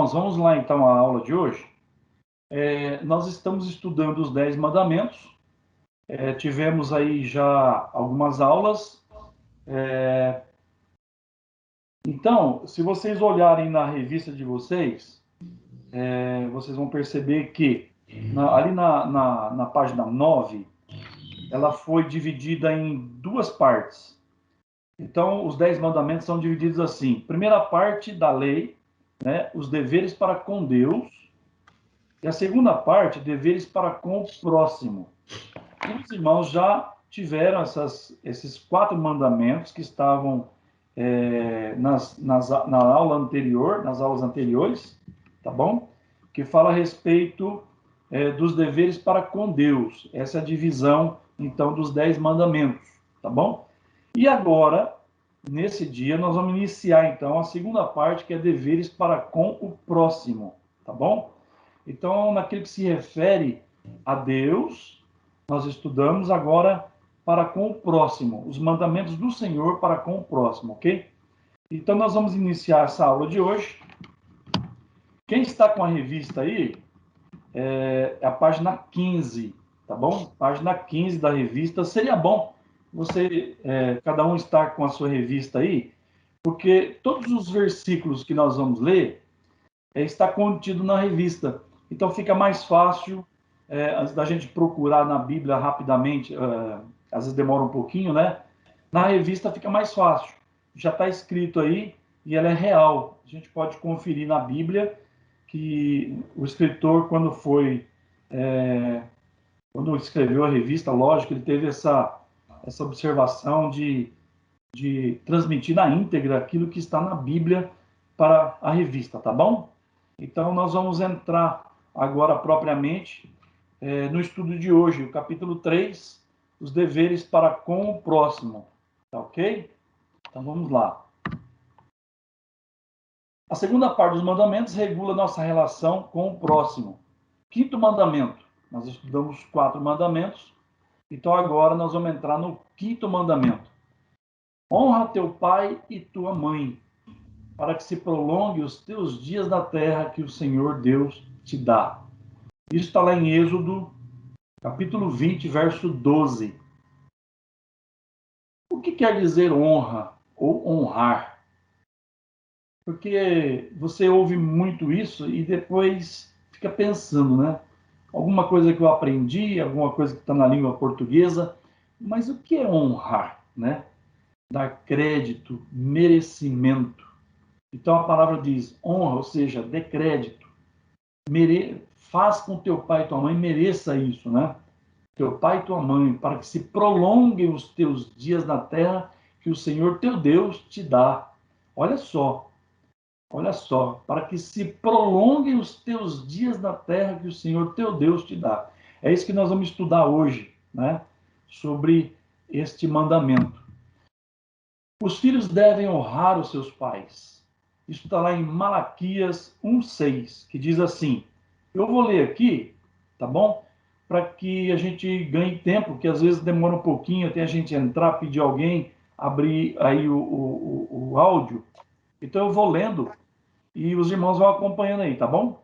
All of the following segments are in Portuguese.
irmãos, vamos lá então à aula de hoje. Nós estamos estudando os 10 mandamentos. Tivemos aí já algumas aulas. Então, se vocês olharem na revista de vocês, vocês vão perceber que ali na página 9, ela foi dividida em duas partes. Então, os 10 mandamentos são divididos assim. Primeira parte da lei, né, os deveres para com Deus. E a segunda parte, deveres para com o próximo. E os irmãos já tiveram esses 4 mandamentos que estavam na aula anterior, nas aulas anteriores, tá bom? Que fala a respeito dos deveres para com Deus. Essa é a divisão, então, dos 10 mandamentos, tá bom? E agora, nesse dia, nós vamos iniciar, então, a segunda parte, que é deveres para com o próximo, tá bom? Então, naquilo que se refere a Deus, nós estudamos agora para com o próximo, os mandamentos do Senhor para com o próximo, ok? Então, nós vamos iniciar essa aula de hoje. Quem está com a revista aí, é a página 15, tá bom? Página 15 da revista. Seria bom você, cada um estar com a sua revista aí, porque todos os versículos que nós vamos ler está contido na revista. Então fica mais fácil da gente procurar na Bíblia rapidamente, às vezes demora um pouquinho, né? Na revista fica mais fácil. Já está escrito aí e ela é real. A gente pode conferir na Bíblia que o escritor, quando escreveu a revista, lógico, ele teve essa observação de transmitir na íntegra aquilo que está na Bíblia para a revista, tá bom? Então, nós vamos entrar agora propriamente no estudo de hoje, o capítulo 3, os deveres para com o próximo, tá ok? Então, vamos lá. A segunda parte dos mandamentos regula nossa relação com o próximo. Quinto mandamento, nós estudamos 4 mandamentos, então agora nós vamos entrar no quinto mandamento. Honra teu pai e tua mãe, para que se prolongue os teus dias na terra que o Senhor Deus te dá. Isso está lá em Êxodo, capítulo 20, verso 12. O que quer dizer honra ou honrar? Porque você ouve muito isso e depois fica pensando, né? Alguma coisa que eu aprendi, alguma coisa que está na língua portuguesa, mas o que é honrar, né? Dar crédito, merecimento. Então a palavra diz honra, ou seja, dê crédito. Faz com teu pai e tua mãe mereça isso, né? Teu pai e tua mãe, para que se prolonguem os teus dias na terra que o Senhor teu Deus te dá. Olha só, para que se prolonguem os teus dias na terra que o Senhor teu Deus te dá. É isso que nós vamos estudar hoje, né? Sobre este mandamento. Os filhos devem honrar os seus pais. Isso está lá em Malaquias 1:6, que diz assim. Eu vou ler aqui, tá bom? Para que a gente ganhe tempo, que às vezes demora um pouquinho até a gente entrar, pedir alguém, abrir aí o áudio. Então eu vou lendo e os irmãos vão acompanhando aí, tá bom?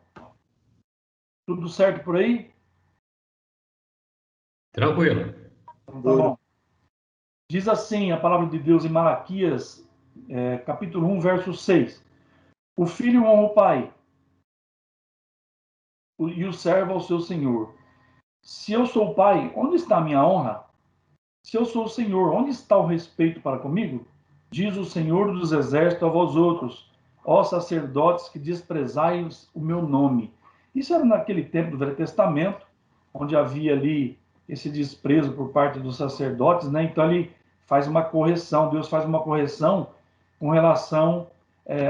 Tudo certo por aí? Tranquilo. Então, tá bom. Diz assim a palavra de Deus em Malaquias, capítulo 1, verso 6. O filho honra o pai e o servo ao seu senhor. Se eu sou o pai, onde está a minha honra? Se eu sou o Senhor, onde está o respeito para comigo? Diz o Senhor dos Exércitos a vós outros, ó sacerdotes que desprezais o meu nome. Isso era naquele tempo do Velho Testamento, onde havia ali esse desprezo por parte dos sacerdotes, né? Então ele faz uma correção, Deus faz uma correção com relação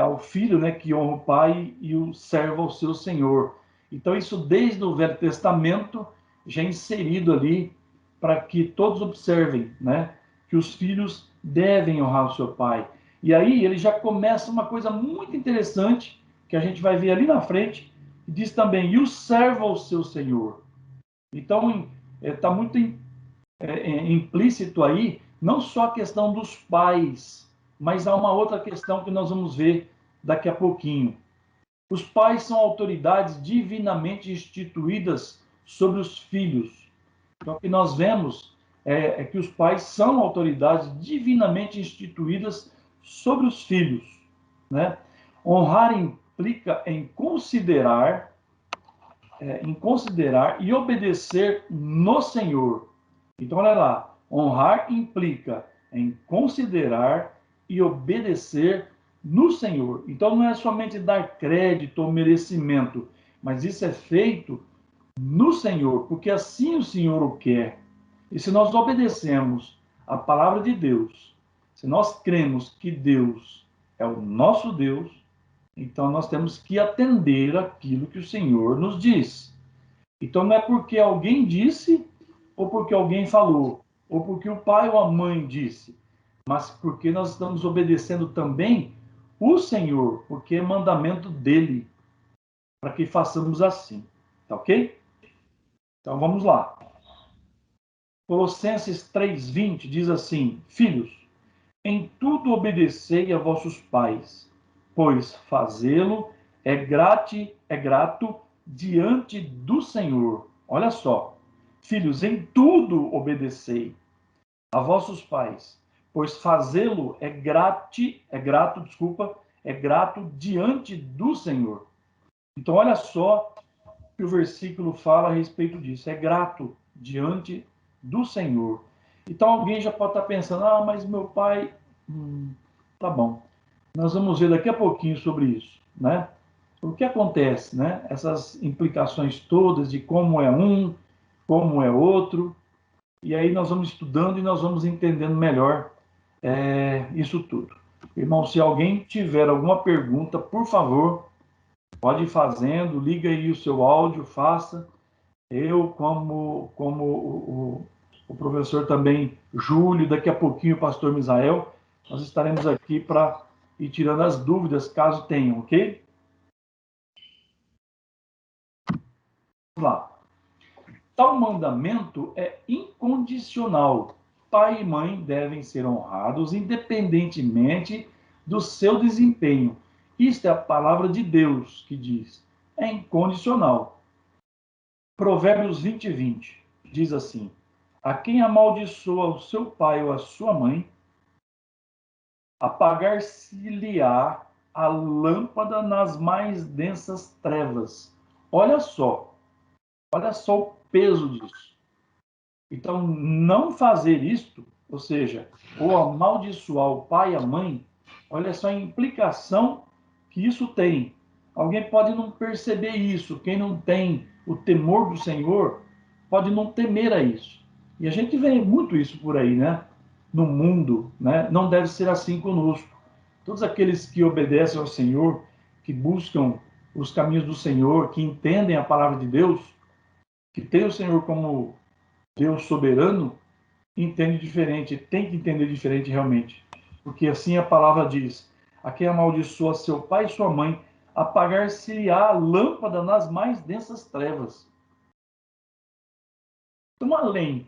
ao filho, né, que honra o pai e o servo ao seu Senhor. Então isso desde o Velho Testamento já é inserido ali para que todos observem, né, que os filhos devem honrar o seu pai. E aí ele já começa uma coisa muito interessante, que a gente vai ver ali na frente, diz também, e o servo ao seu senhor. Então, está muito implícito aí, não só a questão dos pais, mas há uma outra questão que nós vamos ver daqui a pouquinho. Os pais são autoridades divinamente instituídas sobre os filhos. Então, o que nós vemos é que os pais são autoridades divinamente instituídas sobre os filhos, né? Honrar implica em considerar e obedecer no Senhor. Então, olha lá, honrar implica em considerar e obedecer no Senhor. Então, não é somente dar crédito ou merecimento, mas isso é feito no Senhor, porque assim o Senhor o quer. E se nós obedecemos a palavra de Deus, se nós cremos que Deus é o nosso Deus, então nós temos que atender aquilo que o Senhor nos diz. Então não é porque alguém disse, ou porque alguém falou, ou porque o pai ou a mãe disse, mas porque nós estamos obedecendo também o Senhor, porque é mandamento dele, para que façamos assim. Tá ok? Então vamos lá. Colossenses 3:20 diz assim: Filhos, em tudo obedecei a vossos pais, pois fazê-lo é grato diante do Senhor. Olha só, filhos, em tudo obedecei a vossos pais, pois fazê-lo é grato diante do Senhor. Então, olha só que o versículo fala a respeito disso, é grato diante do Senhor. Então, alguém já pode estar pensando, mas meu pai, tá bom. Nós vamos ver daqui a pouquinho sobre isso, né? O que acontece, né? Essas implicações todas de como é um, como é outro, e aí nós vamos estudando e nós vamos entendendo melhor isso tudo. Irmão, se alguém tiver alguma pergunta, por favor, pode ir fazendo, liga aí o seu áudio, faça. Eu, como o professor também, Júlio, daqui a pouquinho o pastor Misael, nós estaremos aqui para ir tirando as dúvidas, caso tenham, ok? Vamos lá. Tal mandamento é incondicional. Pai e mãe devem ser honrados independentemente do seu desempenho. Isto é a palavra de Deus que diz. É incondicional. Provérbios 20:20 diz assim: A quem amaldiçoa o seu pai ou a sua mãe, apagar-se-lhe-á a lâmpada nas mais densas trevas. Olha só o peso disso. Então, não fazer isto, ou seja, ou amaldiçoar o pai e a mãe, olha só a implicação que isso tem. Alguém pode não perceber isso. Quem não tem o temor do Senhor pode não temer a isso. E a gente vê muito isso por aí, né? No mundo, né? Não deve ser assim conosco. Todos aqueles que obedecem ao Senhor, que buscam os caminhos do Senhor, que entendem a palavra de Deus, que tem o Senhor como Deus soberano, entende diferente, tem que entender diferente realmente. Porque assim a palavra diz: a quem amaldiçoa seu pai e sua mãe, apagar-se-lhe-á a lâmpada nas mais densas trevas. Então, além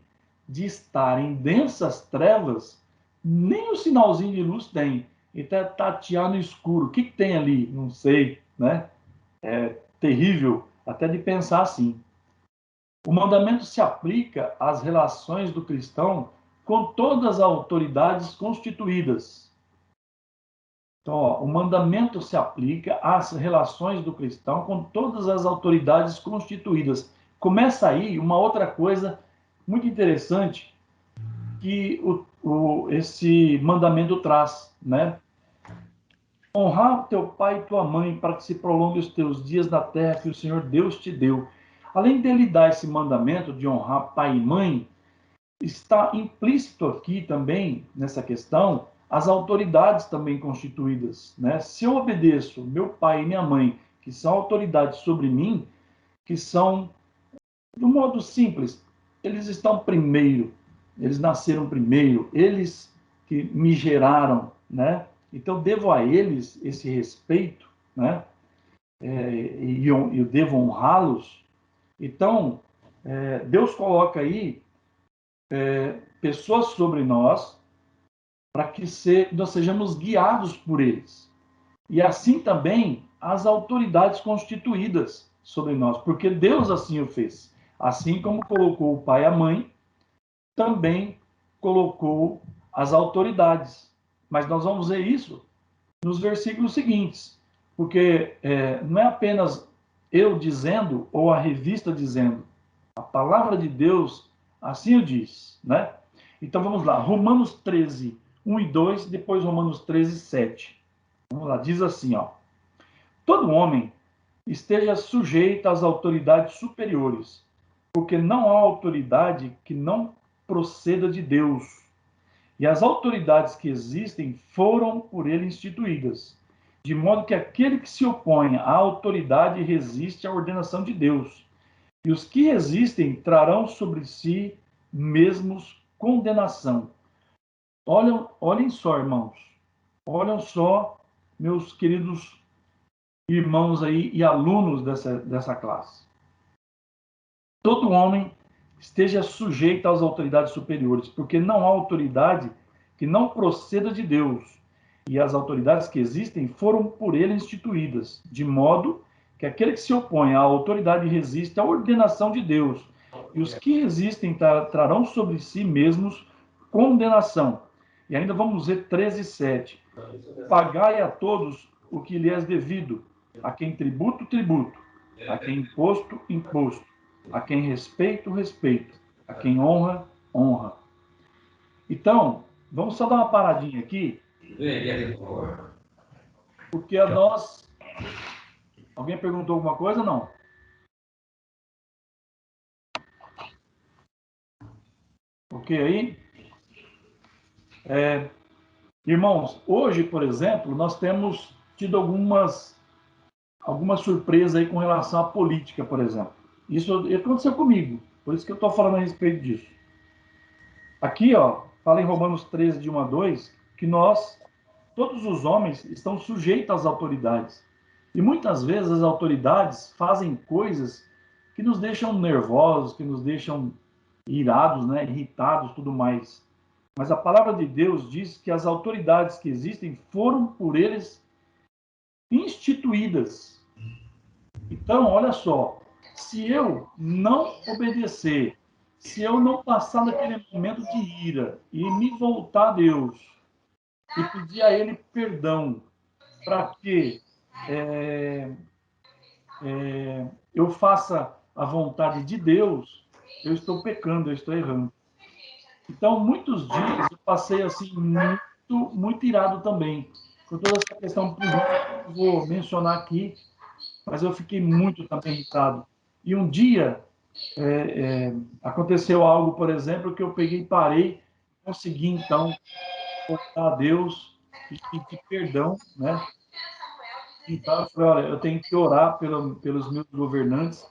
de estar em densas trevas, nem o sinalzinho de luz tem. Então é tatear no escuro. O que tem ali? Não sei, né? É terrível até de pensar assim. O mandamento se aplica às relações do cristão com todas as autoridades constituídas. Então, o mandamento se aplica às relações do cristão com todas as autoridades constituídas. Começa aí uma outra coisa muito interessante que esse mandamento traz, né? Honrar teu pai e tua mãe para que se prolongue os teus dias na terra que o Senhor Deus te deu. Além dele dar esse mandamento de honrar pai e mãe, está implícito aqui também, nessa questão, as autoridades também constituídas, né? Se eu obedeço meu pai e minha mãe, que são autoridades sobre mim, que são, de um modo simples, eles estão primeiro, eles nasceram primeiro, eles que me geraram, né? Então, devo a eles esse respeito, né? E eu devo honrá-los. Então, Deus coloca aí pessoas sobre nós para que nós sejamos guiados por eles. E assim também as autoridades constituídas sobre nós, porque Deus assim o fez. Assim como colocou o pai e a mãe, também colocou as autoridades. Mas nós vamos ver isso nos versículos seguintes, porque não é apenas eu dizendo ou a revista dizendo, a palavra de Deus assim o diz, né? Então vamos lá, Romanos 13, 1 e 2, depois Romanos 13, 7. Vamos lá, diz assim, ó. Todo homem esteja sujeito às autoridades superiores, porque não há autoridade que não proceda de Deus. E as autoridades que existem foram por ele instituídas, de modo que aquele que se opõe à autoridade resiste à ordenação de Deus. E os que resistem trarão sobre si mesmos condenação. Olhem só, irmãos. Olhem só, meus queridos irmãos aí e alunos dessa classe. Todo homem esteja sujeito às autoridades superiores, porque não há autoridade que não proceda de Deus, e as autoridades que existem foram por ele instituídas, de modo que aquele que se opõe à autoridade resiste à ordenação de Deus, e os que resistem trarão sobre si mesmos condenação. E ainda vamos ver 13:7. Pagai a todos o que lhes é devido, a quem tributo, tributo, a quem imposto, imposto, a quem respeito, respeito, a quem honra, honra. Então, vamos só dar uma paradinha aqui, porque a nós... Alguém perguntou alguma coisa? Não. Ok aí? Irmãos, hoje, por exemplo, nós temos tido algumas surpresas aí com relação à política, por exemplo. Isso aconteceu comigo, por isso que eu estou falando a respeito disso. Aqui, ó, fala em Romanos 13, de 1 a 2, que nós, todos os homens, estão sujeitos às autoridades. E muitas vezes as autoridades fazem coisas que nos deixam nervosos, que nos deixam irados, né, irritados, tudo mais. Mas a palavra de Deus diz que as autoridades que existem foram por eles instituídas. Então, olha só, se eu não obedecer, se eu não passar daquele momento de ira e me voltar a Deus e pedir a Ele perdão para que eu faça a vontade de Deus, eu estou pecando, eu estou errando. Então, muitos dias eu passei assim muito irado também, com toda essa questão política que eu vou mencionar aqui, mas eu fiquei muito também irritado. E um dia aconteceu algo, por exemplo, que eu peguei e parei, consegui então voltar a Deus e pedir perdão, né? Então eu falei, olha, eu tenho que orar pelos meus governantes,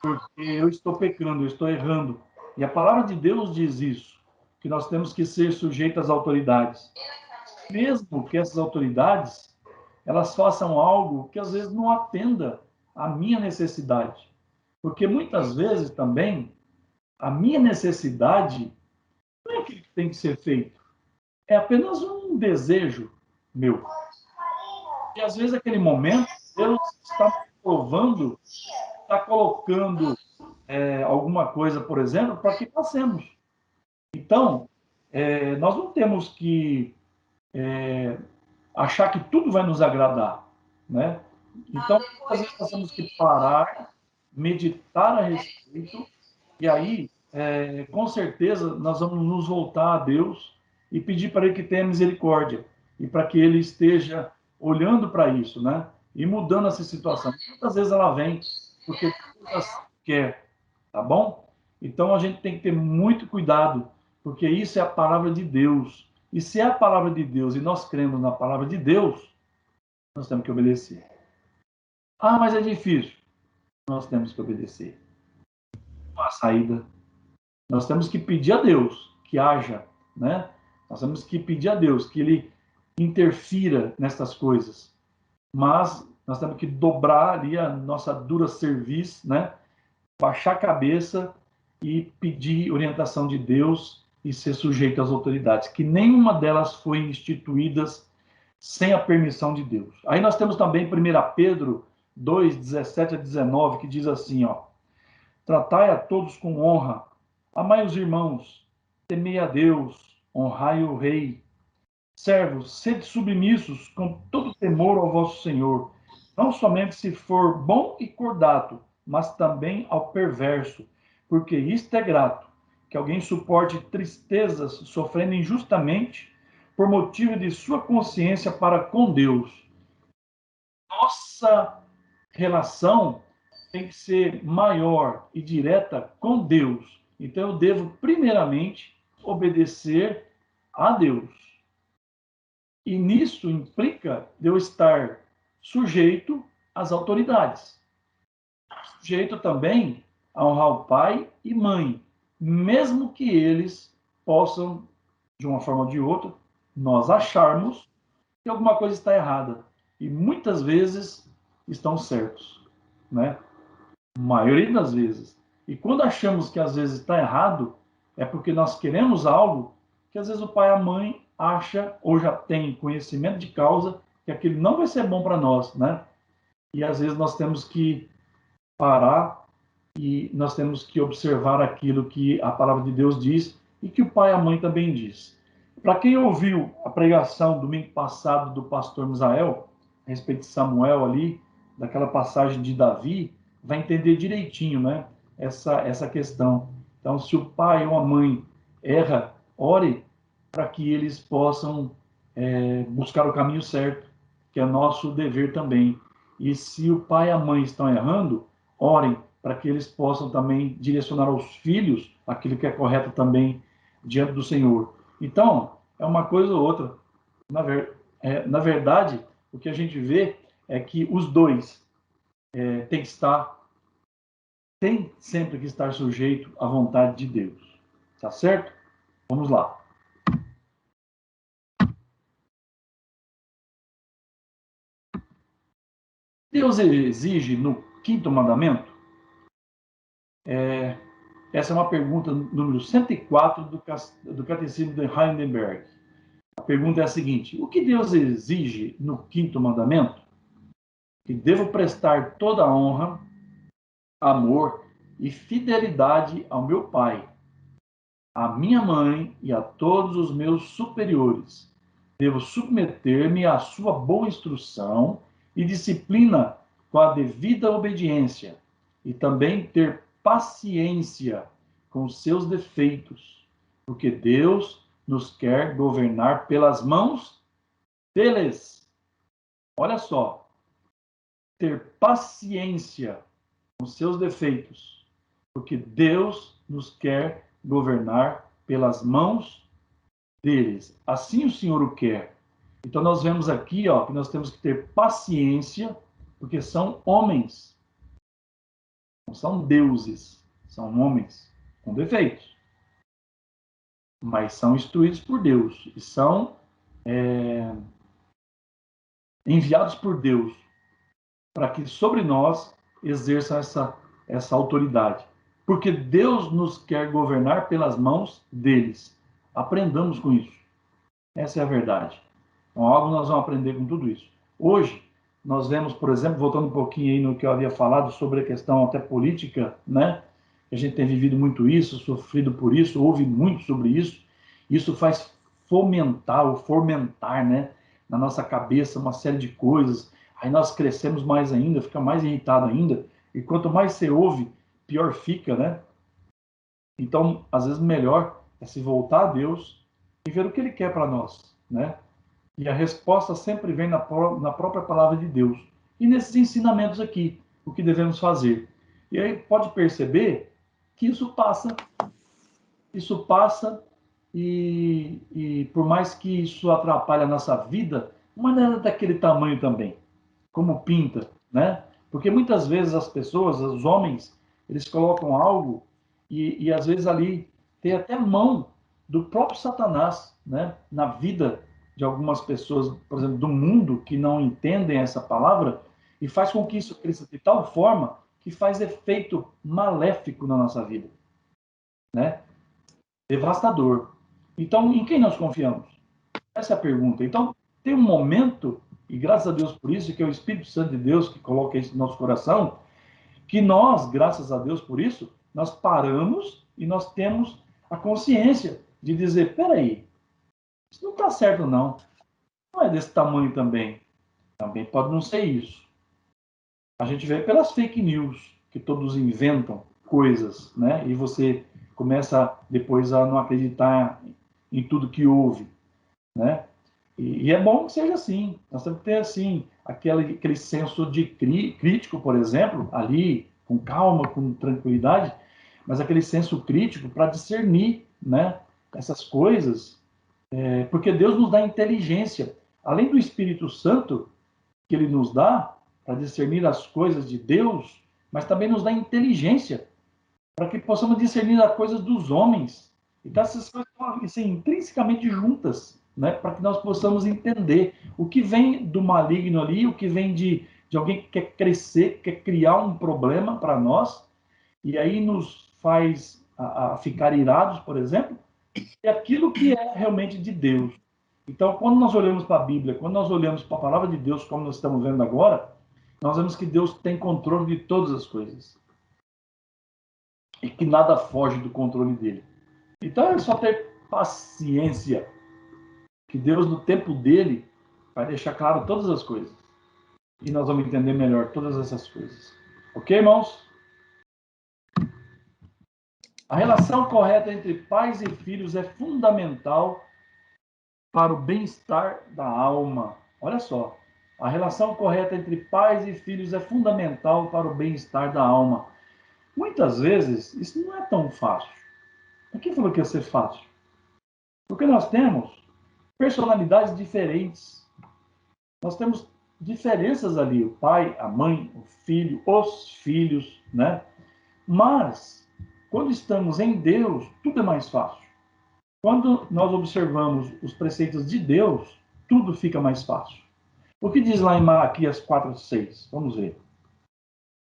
porque eu estou pecando, eu estou errando. E a palavra de Deus diz isso, que nós temos que ser sujeitos às autoridades. Mesmo que essas autoridades, elas façam algo que às vezes não atenda à minha necessidade. Porque muitas vezes também a minha necessidade não é aquilo que tem que ser feito. É apenas um desejo meu. E às vezes aquele momento Deus está provando, está colocando alguma coisa, por exemplo, para que passemos. Então, nós não temos que achar que tudo vai nos agradar, né? Então, às vezes nós temos que parar, meditar a respeito, e aí, com certeza, nós vamos nos voltar a Deus e pedir para Ele que tenha misericórdia e para que Ele esteja olhando para isso, né? E mudando essa situação. Muitas vezes ela vem porque Deus quer, tá bom? Então a gente tem que ter muito cuidado, porque isso é a palavra de Deus. E se é a palavra de Deus e nós cremos na palavra de Deus, nós temos que obedecer. Ah, mas é difícil. Nós temos que obedecer. Não há saída. Nós temos que pedir a Deus que haja, né? Nós temos que pedir a Deus que Ele interfira nessas coisas. Mas nós temos que dobrar ali a nossa dura cerviz, né? Baixar a cabeça e pedir orientação de Deus e ser sujeito às autoridades, que nenhuma delas foi instituídas sem a permissão de Deus. Aí nós temos também 1 Pedro 2, 17 a 19, que diz assim, ó: tratai a todos com honra, amai os irmãos, temei a Deus, honrai o rei. Servos, sede submissos com todo temor ao vosso Senhor, não somente se for bom e cordato, mas também ao perverso, porque isto é grato, que alguém suporte tristezas sofrendo injustamente, por motivo de sua consciência para com Deus. Nossa relação tem que ser maior e direta com Deus. Então eu devo, primeiramente, obedecer a Deus. E nisso implica de eu estar sujeito às autoridades. Sujeito também a honrar o pai e mãe, mesmo que eles possam, de uma forma ou de outra, nós acharmos que alguma coisa está errada. E muitas vezes estão certos, né? A maioria das vezes. E quando achamos que às vezes está errado, é porque nós queremos algo que às vezes o pai e a mãe acha ou já tem conhecimento de causa que aquilo não vai ser bom para nós, né? E às vezes nós temos que parar e nós temos que observar aquilo que a palavra de Deus diz e que o pai e a mãe também diz. Para quem ouviu a pregação domingo passado do pastor Misael, a respeito de Samuel ali, daquela passagem de Davi, vai entender direitinho, né? Essa questão. Então, se o pai ou a mãe erra, ore para que eles possam buscar o caminho certo, que é nosso dever também. E se o pai e a mãe estão errando, orem para que eles possam também direcionar aos filhos aquilo que é correto também diante do Senhor. Então, é uma coisa ou outra. Na verdade, o que a gente vê é que os dois tem sempre que estar sujeito à vontade de Deus. Tá certo? Vamos lá. Deus exige no quinto mandamento? Essa é uma pergunta número 104 do Catecismo de Heidelberg. A pergunta é a seguinte: o que Deus exige no quinto mandamento? Que devo prestar toda a honra, amor e fidelidade ao meu pai, à minha mãe e a todos os meus superiores. Devo submeter-me à sua boa instrução e disciplina com a devida obediência, e também ter paciência com os seus defeitos, porque Deus nos quer governar pelas mãos deles. Olha só, ter paciência com os seus defeitos, porque Deus nos quer governar pelas mãos deles. Assim o Senhor o quer. Então nós vemos aqui, ó, que nós temos que ter paciência, porque são homens, não são deuses, são homens com defeitos, mas são instruídos por Deus e são enviados por Deus para que sobre nós exerçam essa autoridade. Porque Deus nos quer governar pelas mãos deles. Aprendamos com isso. Essa é a verdade. Então, algo nós vamos aprender com tudo isso. Hoje, nós vemos, por exemplo, voltando um pouquinho aí no que eu havia falado sobre a questão até política, né? A gente tem vivido muito isso, sofrido por isso, ouve muito sobre isso. Isso faz fomentar ou fomentar, né, na nossa cabeça uma série de coisas. Aí nós crescemos mais ainda, fica mais irritado ainda. E quanto mais você ouve, pior fica, né? Então, às vezes, melhor é se voltar a Deus e ver o que Ele quer para nós, né? E a resposta sempre vem na própria palavra de Deus. E nesses ensinamentos aqui, o que devemos fazer. E aí pode perceber que isso passa e por mais que isso atrapalhe a nossa vida, não é daquele tamanho também, como pinta, né? Porque muitas vezes as pessoas, os homens, eles colocam algo e às vezes ali tem até mão do próprio Satanás, né? Na vida de algumas pessoas, por exemplo, do mundo que não entendem essa palavra e faz com que isso cresça de tal forma que faz efeito maléfico na nossa vida, né? Devastador. Então, em quem nós confiamos? Essa é a pergunta. Então, tem um momento, e graças a Deus por isso, que é o Espírito Santo de Deus que coloca isso no nosso coração, que nós, graças a Deus por isso, nós paramos e nós temos a consciência de dizer, peraí, isso não está certo não. Não é desse tamanho também. Também pode não ser isso. A gente vê pelas fake news, que todos inventam coisas, né? E você começa depois a não acreditar em tudo que ouve, né? E é bom que seja assim. Nós temos que ter, assim, aquele senso de crítico, por exemplo, ali, com calma, com tranquilidade, mas aquele senso crítico para discernir, né, essas coisas, porque Deus nos dá inteligência. Além do Espírito Santo, que ele nos dá para discernir as coisas de Deus, mas também nos dá inteligência para que possamos discernir as coisas dos homens. Então, essas coisas estão assim, intrinsecamente juntas, né? Para que nós possamos entender o que vem do maligno ali, o que vem de alguém que quer crescer, que quer criar um problema para nós, e aí nos faz a ficar irados, por exemplo, e aquilo que é realmente de Deus. Então, quando nós olhamos para a Bíblia, quando nós olhamos para a palavra de Deus, como nós estamos vendo agora, nós vemos que Deus tem controle de todas as coisas. E que nada foge do controle dele. Então é só ter paciência, que Deus, no tempo dele, vai deixar claro todas as coisas. E nós vamos entender melhor todas essas coisas. Ok, irmãos? A relação correta entre pais e filhos é fundamental para o bem-estar da alma. Olha só. A relação correta entre pais e filhos é fundamental para o bem-estar da alma. Muitas vezes, isso não é tão fácil. Por que falou que ia ser fácil? Porque nós temos personalidades diferentes. Nós temos diferenças ali, o pai, a mãe, o filho, os filhos, né? Mas, quando estamos em Deus, tudo é mais fácil. Quando nós observamos os preceitos de Deus, tudo fica mais fácil. O que diz lá em Malaquias 4:6? Vamos ver.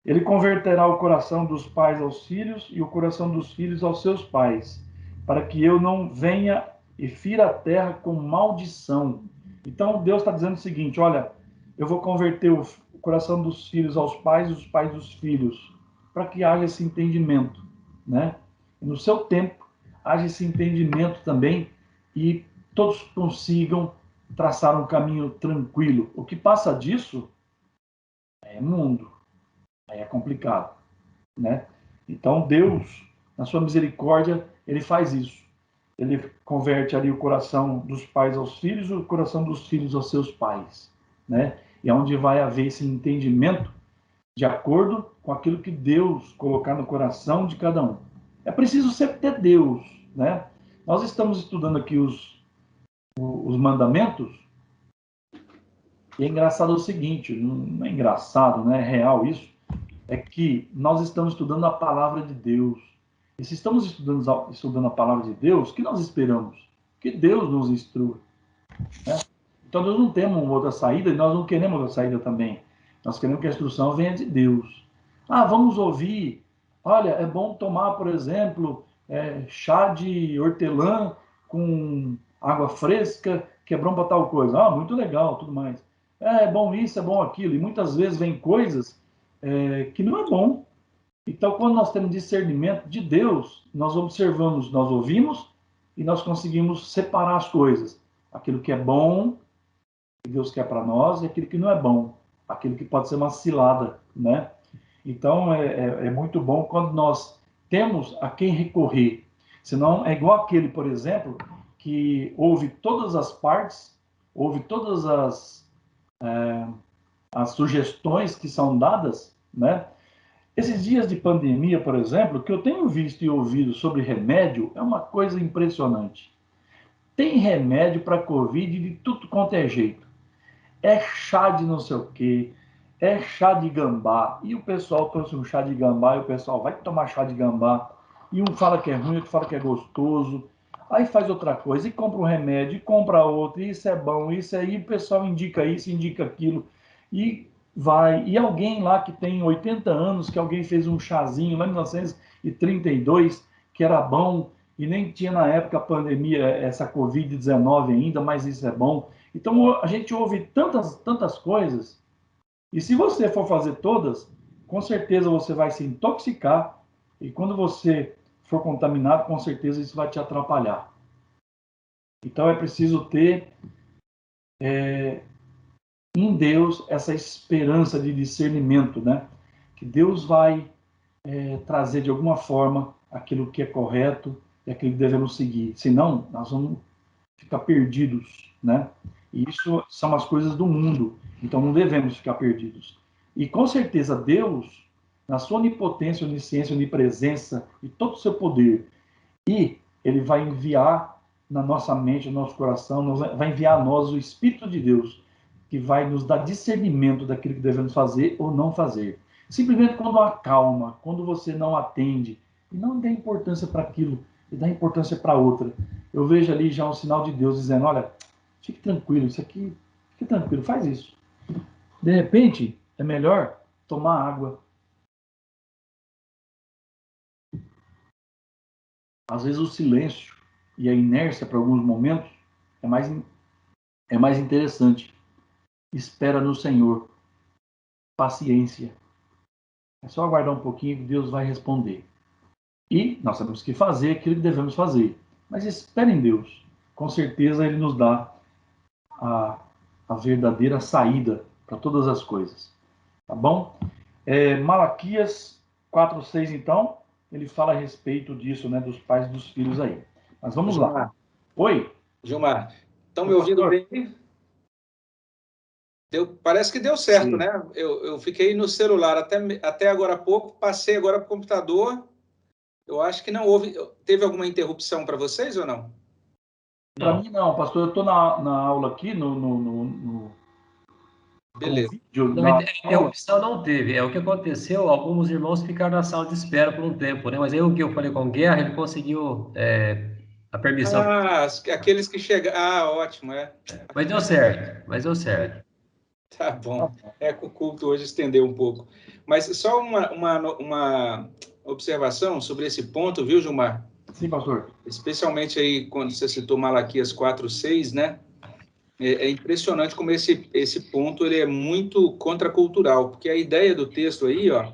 Ele converterá o coração dos pais aos filhos e o coração dos filhos aos seus pais, para que eu não venha e fira a terra com maldição. Então Deus está dizendo o seguinte: olha, eu vou converter o coração dos filhos aos pais e os pais dos filhos, para que haja esse entendimento, né? E no seu tempo, haja esse entendimento também e todos consigam traçar um caminho tranquilo. O que passa disso é mundo. Aí é complicado, né? Então Deus, na sua misericórdia, ele faz isso. Ele converte ali o coração dos pais aos filhos, o coração dos filhos aos seus pais, né? E é onde vai haver esse entendimento de acordo com aquilo que Deus colocar no coração de cada um. É preciso sempre ter Deus, né? Nós estamos estudando aqui os mandamentos, e é engraçado o seguinte, não é engraçado, né? É real isso, é que nós estamos estudando a palavra de Deus. E se estamos estudando a palavra de Deus, o que nós esperamos? Que Deus nos instrua, né? Então nós não temos outra saída e nós não queremos outra saída também. Nós queremos que a instrução venha de Deus. Ah, vamos ouvir. Olha, é bom tomar, por exemplo, chá de hortelã com água fresca, que é bom para tal coisa. Ah, muito legal, tudo mais. É bom isso, é bom aquilo. E muitas vezes vem coisas que não é bom. Então, quando nós temos discernimento de Deus, nós observamos, nós ouvimos e nós conseguimos separar as coisas. Aquilo que é bom, que Deus quer para nós, e aquilo que não é bom, aquilo que pode ser uma cilada, né? Então, é muito bom quando nós temos a quem recorrer. Senão, é igual aquele, por exemplo, que ouve todas as partes, ouve todas as sugestões que são dadas, né? Esses dias de pandemia, por exemplo, que eu tenho visto e ouvido sobre remédio, é uma coisa impressionante. Tem remédio para Covid de tudo quanto é jeito. É chá de não sei o quê, é chá de gambá. E o pessoal trouxe um chá de gambá e o pessoal vai tomar chá de gambá. E um fala que é ruim, outro fala que é gostoso. Aí faz outra coisa e compra um remédio e compra outro. E isso é bom, isso aí o pessoal indica isso, indica aquilo. E vai. E alguém lá que tem 80 anos, que alguém fez um chazinho lá em 1932, que era bom, e nem tinha na época a pandemia, essa Covid-19 ainda, mas isso é bom. Então a gente ouve tantas coisas, e se você for fazer todas, com certeza você vai se intoxicar, e quando você for contaminado, com certeza isso vai te atrapalhar. Então é preciso ter em Deus essa esperança de discernimento, né? Que Deus vai trazer de alguma forma aquilo que é correto e aquilo que devemos seguir. Senão, nós vamos ficar perdidos, né? E isso são as coisas do mundo. Então não devemos ficar perdidos. E com certeza Deus, na sua onipotência, onisciência, onipresença e todo o seu poder, e ele vai enviar na nossa mente, no nosso coração, vai enviar a nós o Espírito de Deus, que vai nos dar discernimento daquilo que devemos fazer ou não fazer. Simplesmente quando acalma, quando você não atende, e não dá importância para aquilo, e dá importância para outra. Eu vejo ali já um sinal de Deus dizendo, olha, fique tranquilo, isso aqui, fique tranquilo, faz isso. De repente, é melhor tomar água. Às vezes o silêncio e a inércia para alguns momentos é mais interessante. Espera no Senhor. Paciência. É só aguardar um pouquinho que Deus vai responder. E nós temos que fazer aquilo que devemos fazer. Mas espere em Deus. Com certeza Ele nos dá a verdadeira saída para todas as coisas. Tá bom? Malaquias 4:6, então, ele fala a respeito disso, né? Dos pais e dos filhos aí. Mas vamos Gilmar. lá. Oi? Gilmar, estão me ouvindo bem? Parece que deu certo, sim, né? Eu fiquei no celular até agora há pouco, passei agora para o computador. Eu acho que não houve. Teve alguma interrupção para vocês ou não? Para mim, não, pastor. Eu estou na aula aqui, Beleza. Vídeo, não, interrupção não teve. É o que aconteceu, alguns irmãos ficaram na sala de espera por um tempo, né? Mas aí o que eu falei com o Guerra, ele conseguiu a permissão. Aqueles que chegaram. ótimo, Mas deu certo. Tá bom. Que o culto hoje estendeu um pouco. Mas só uma observação sobre esse ponto, viu, Gilmar? Sim, pastor. Especialmente aí quando você citou Malaquias 4:6, né? É impressionante como esse ponto ele é muito contracultural, porque a ideia do texto aí, ó,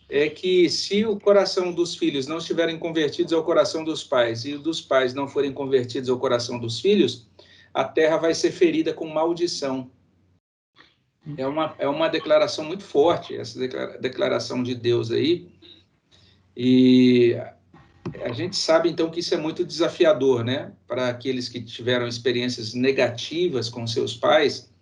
é que se o coração dos filhos não estiverem convertidos ao coração dos pais e dos pais não forem convertidos ao coração dos filhos, a terra vai ser ferida com maldição. É uma declaração muito forte, essa declaração de Deus aí, e a gente sabe, então, que isso é muito desafiador, né? Para aqueles que tiveram experiências negativas com seus pais,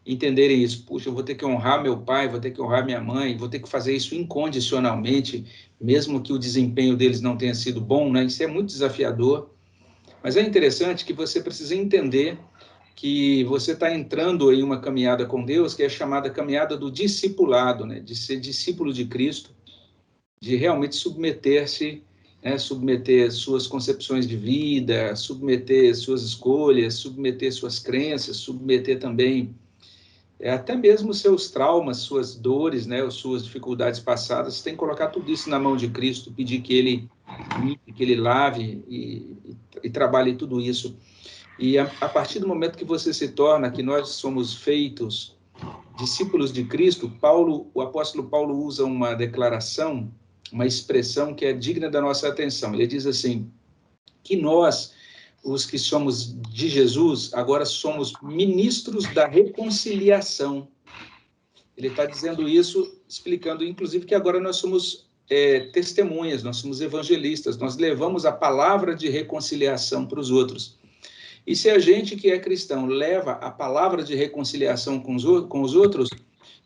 entenderem isso. Puxa, eu vou ter que honrar meu pai, vou ter que honrar minha mãe, vou ter que fazer isso incondicionalmente, mesmo que o desempenho deles não tenha sido bom, né? Isso é muito desafiador. Mas é interessante que você precisa entender que você está entrando em uma caminhada com Deus, que é chamada caminhada do discipulado, né? De ser discípulo de Cristo, de realmente submeter-se, né, submeter suas concepções de vida, submeter suas escolhas, submeter suas crenças, submeter também até mesmo seus traumas, suas dores, né, ou suas dificuldades passadas. Você tem que colocar tudo isso na mão de Cristo, pedir que Ele limpe, que Ele lave e trabalhe tudo isso. E a partir do momento que você se torna, que nós somos feitos discípulos de Cristo, o apóstolo Paulo usa uma declaração, uma expressão que é digna da nossa atenção. Ele diz assim, que nós, os que somos de Jesus, agora somos ministros da reconciliação. Ele está dizendo isso, explicando, inclusive, que agora nós somos testemunhas, nós somos evangelistas, nós levamos a palavra de reconciliação para os outros. E se a gente que é cristão leva a palavra de reconciliação com os outros,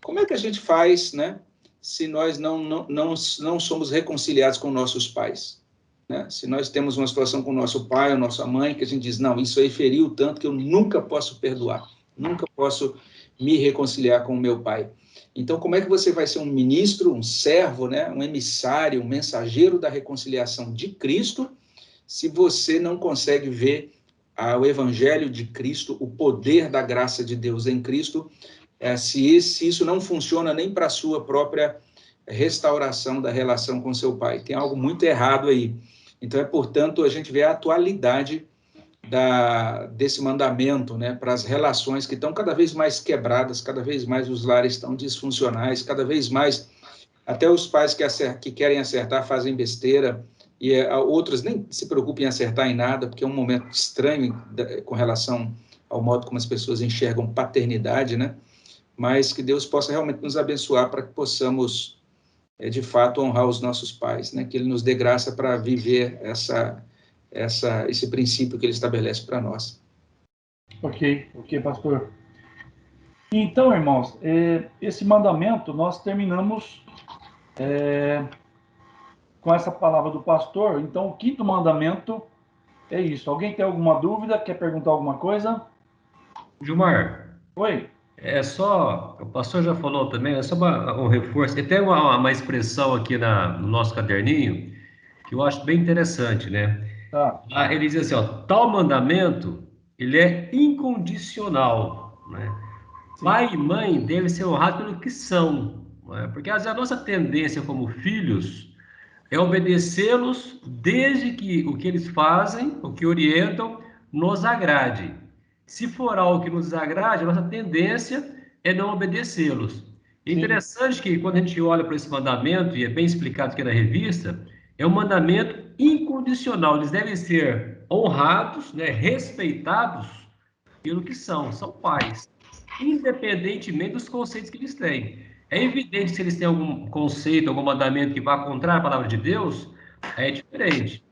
como é que a gente faz, né? Se nós não somos reconciliados com nossos pais, né? Se nós temos uma situação com o nosso pai ou nossa mãe, que a gente diz, não, isso aí feriu tanto que eu nunca posso perdoar, nunca posso me reconciliar com o meu pai. Então, como é que você vai ser um ministro, um servo, né? Um emissário, um mensageiro da reconciliação de Cristo, se você não consegue ver o evangelho de Cristo, o poder da graça de Deus em Cristo, se isso não funciona nem para a sua própria restauração da relação com seu pai. Tem algo muito errado aí. Então, portanto, a gente vê a atualidade desse mandamento, né, para as relações que estão cada vez mais quebradas, cada vez mais os lares estão disfuncionais, cada vez mais até os pais que querem acertar fazem besteira, e outros nem se preocupam em acertar em nada, porque é um momento estranho com relação ao modo como as pessoas enxergam paternidade, né? Mas que Deus possa realmente nos abençoar para que possamos, de fato, honrar os nossos pais, né? Que Ele nos dê graça para viver esse princípio que Ele estabelece para nós. Ok, pastor. Então, irmãos, esse mandamento nós terminamos com essa palavra do pastor. Então, o quinto mandamento é isso. Alguém tem alguma dúvida? Quer perguntar alguma coisa? Gilmar, Oi? é só, o pastor já falou também, é só um reforço. E tem uma expressão aqui no nosso caderninho que eu acho bem interessante, né? Tá. Ele diz assim, ó, tal mandamento, ele é incondicional, né? Sim. Pai e mãe devem ser honrados pelo que são, né? Porque às vezes a nossa tendência como filhos é obedecê-los desde que o que eles fazem, o que orientam, nos agrade. Se for algo que nos desagrade, a nossa tendência é não obedecê-los. É Sim. interessante que quando a gente olha para esse mandamento, e é bem explicado aqui na revista, é um mandamento incondicional. Eles devem ser honrados, né, respeitados pelo que são pais, independentemente dos conceitos que eles têm. É evidente que se eles têm algum conceito, algum mandamento que vá contra a palavra de Deus, é diferente.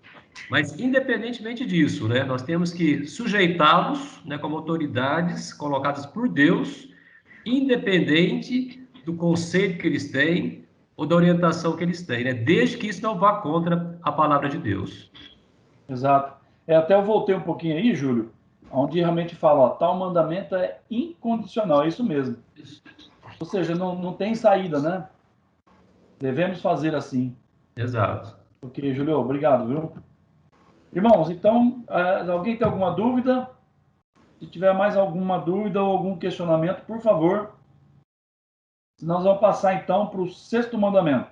Mas, independentemente disso, né, nós temos que sujeitá-los, né, como autoridades colocadas por Deus, independente do conceito que eles têm ou da orientação que eles têm, né, desde que isso não vá contra a palavra de Deus. Exato. Até eu voltei um pouquinho aí, Júlio, onde realmente fala, ó, tal mandamento é incondicional, é isso mesmo. Ou seja, não tem saída, né? Devemos fazer assim. Exato. Ok, Júlio, obrigado, viu? Irmãos, então, alguém tem alguma dúvida? Se tiver mais alguma dúvida ou algum questionamento, por favor. Nós vamos passar então para o sexto mandamento.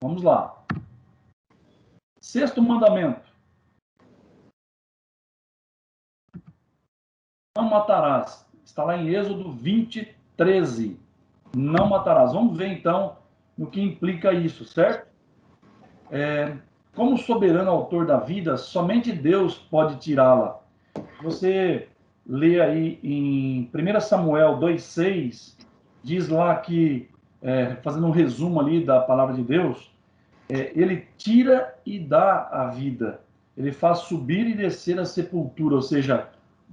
Vamos lá. Sexto mandamento. Não matarás. Está lá em Êxodo 20, 13. Não matarás. Vamos ver então no que implica isso, certo? Como soberano autor da vida, somente Deus pode tirá-la. Você lê aí em 1 Samuel 2,6, diz lá que, fazendo um resumo ali da palavra de Deus, ele tira e dá a vida. Ele faz subir e descer a sepultura, ou seja,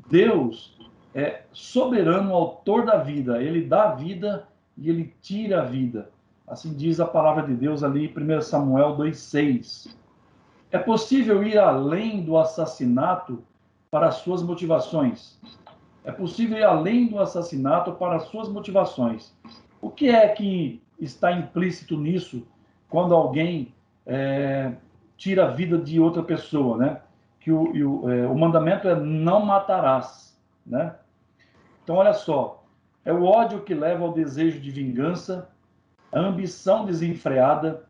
Deus é soberano, autor da vida. Ele dá a vida e ele tira a vida. Assim diz a palavra de Deus ali em 1 Samuel 2,6. É possível ir além do assassinato para as suas motivações. É possível ir além do assassinato para as suas motivações. O que é que está implícito nisso quando alguém tira a vida de outra pessoa, né? Que o mandamento é não matarás, né? Então, olha só, é o ódio que leva ao desejo de vingança, a ambição desenfreada,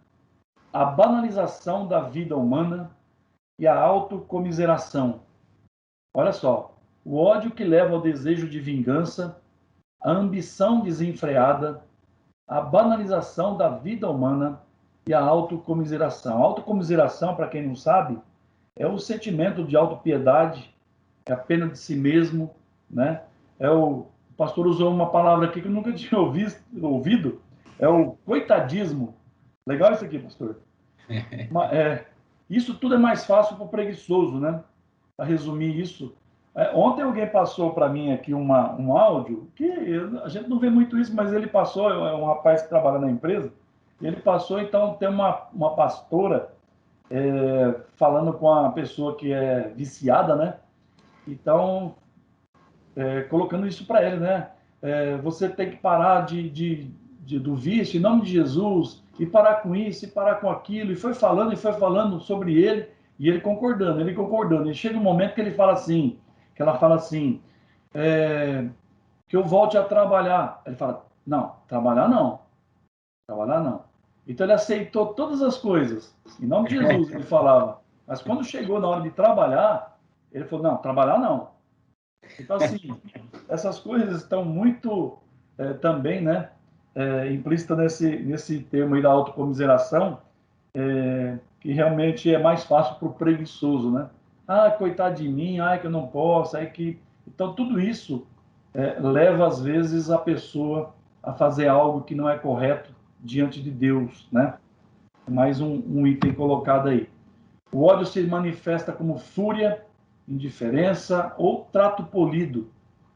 a banalização da vida humana e a autocomiseração. Olha só, o ódio que leva ao desejo de vingança, a ambição desenfreada, a banalização da vida humana e a autocomiseração. A autocomiseração, para quem não sabe, é o sentimento de autopiedade, é a pena de si mesmo, né? O pastor usou uma palavra aqui que eu nunca tinha ouvido, é o coitadismo. Legal isso aqui, pastor. Isso tudo é mais fácil para o preguiçoso, né? Para resumir isso. Ontem alguém passou para mim aqui um áudio, que a gente não vê muito isso, mas ele passou, é um rapaz que trabalha na empresa, ele passou, então tem uma pastora falando com a pessoa que é viciada, né? Então, colocando isso para ele, né? Você tem que parar do vício, em nome de Jesus, e parar com isso, e parar com aquilo, e foi falando sobre ele, e ele concordando. E chega um momento que ele fala assim, que ela fala assim, que eu volte a trabalhar. Ele fala, não, trabalhar não. Então, ele aceitou todas as coisas. Em nome de Jesus, ele falava. Mas quando chegou na hora de trabalhar, ele falou, não, trabalhar não. Então, assim, essas coisas estão muito também, né, implícita nesse termo aí da autocomiseração, que realmente é mais fácil para o preguiçoso, né? Ah, coitado de mim, ah, que eu não posso, é que... Então, tudo isso leva, às vezes, a pessoa a fazer algo que não é correto diante de Deus, né? Mais um item colocado aí. O ódio se manifesta como fúria, indiferença ou trato polido,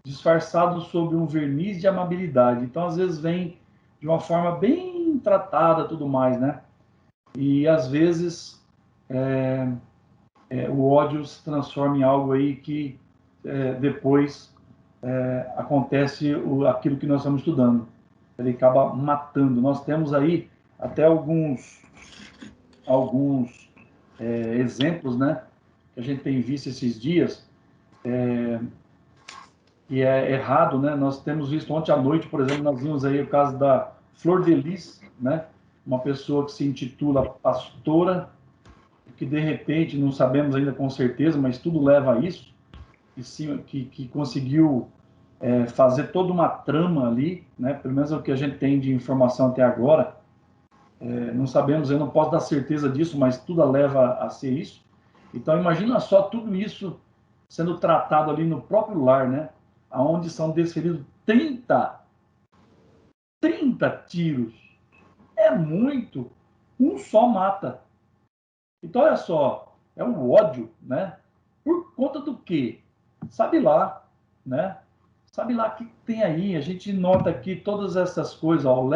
disfarçado sob um verniz de amabilidade. Então, às vezes, vem de uma forma bem tratada, tudo mais, né? E, às vezes, o ódio se transforma em algo aí que depois acontece aquilo que nós estamos estudando. Ele acaba matando. Nós temos aí até alguns exemplos, né, que a gente tem visto esses dias, e é errado, né? Nós temos visto ontem à noite, por exemplo, nós vimos aí o caso da Flor de Lis, né? Uma pessoa que se intitula pastora, que de repente, não sabemos ainda com certeza, mas tudo leva a isso, que conseguiu fazer toda uma trama ali, né? Pelo menos é o que a gente tem de informação até agora. Não sabemos, eu não posso dar certeza disso, mas tudo leva a ser isso. Então, imagina só tudo isso sendo tratado ali no próprio lar, né? Onde são desferidos 30 tiros. É muito. Um só mata. Então, olha só, é o ódio, né? Por conta do quê? Sabe lá, né? Sabe lá o que tem aí. A gente nota aqui todas essas coisas. Ó,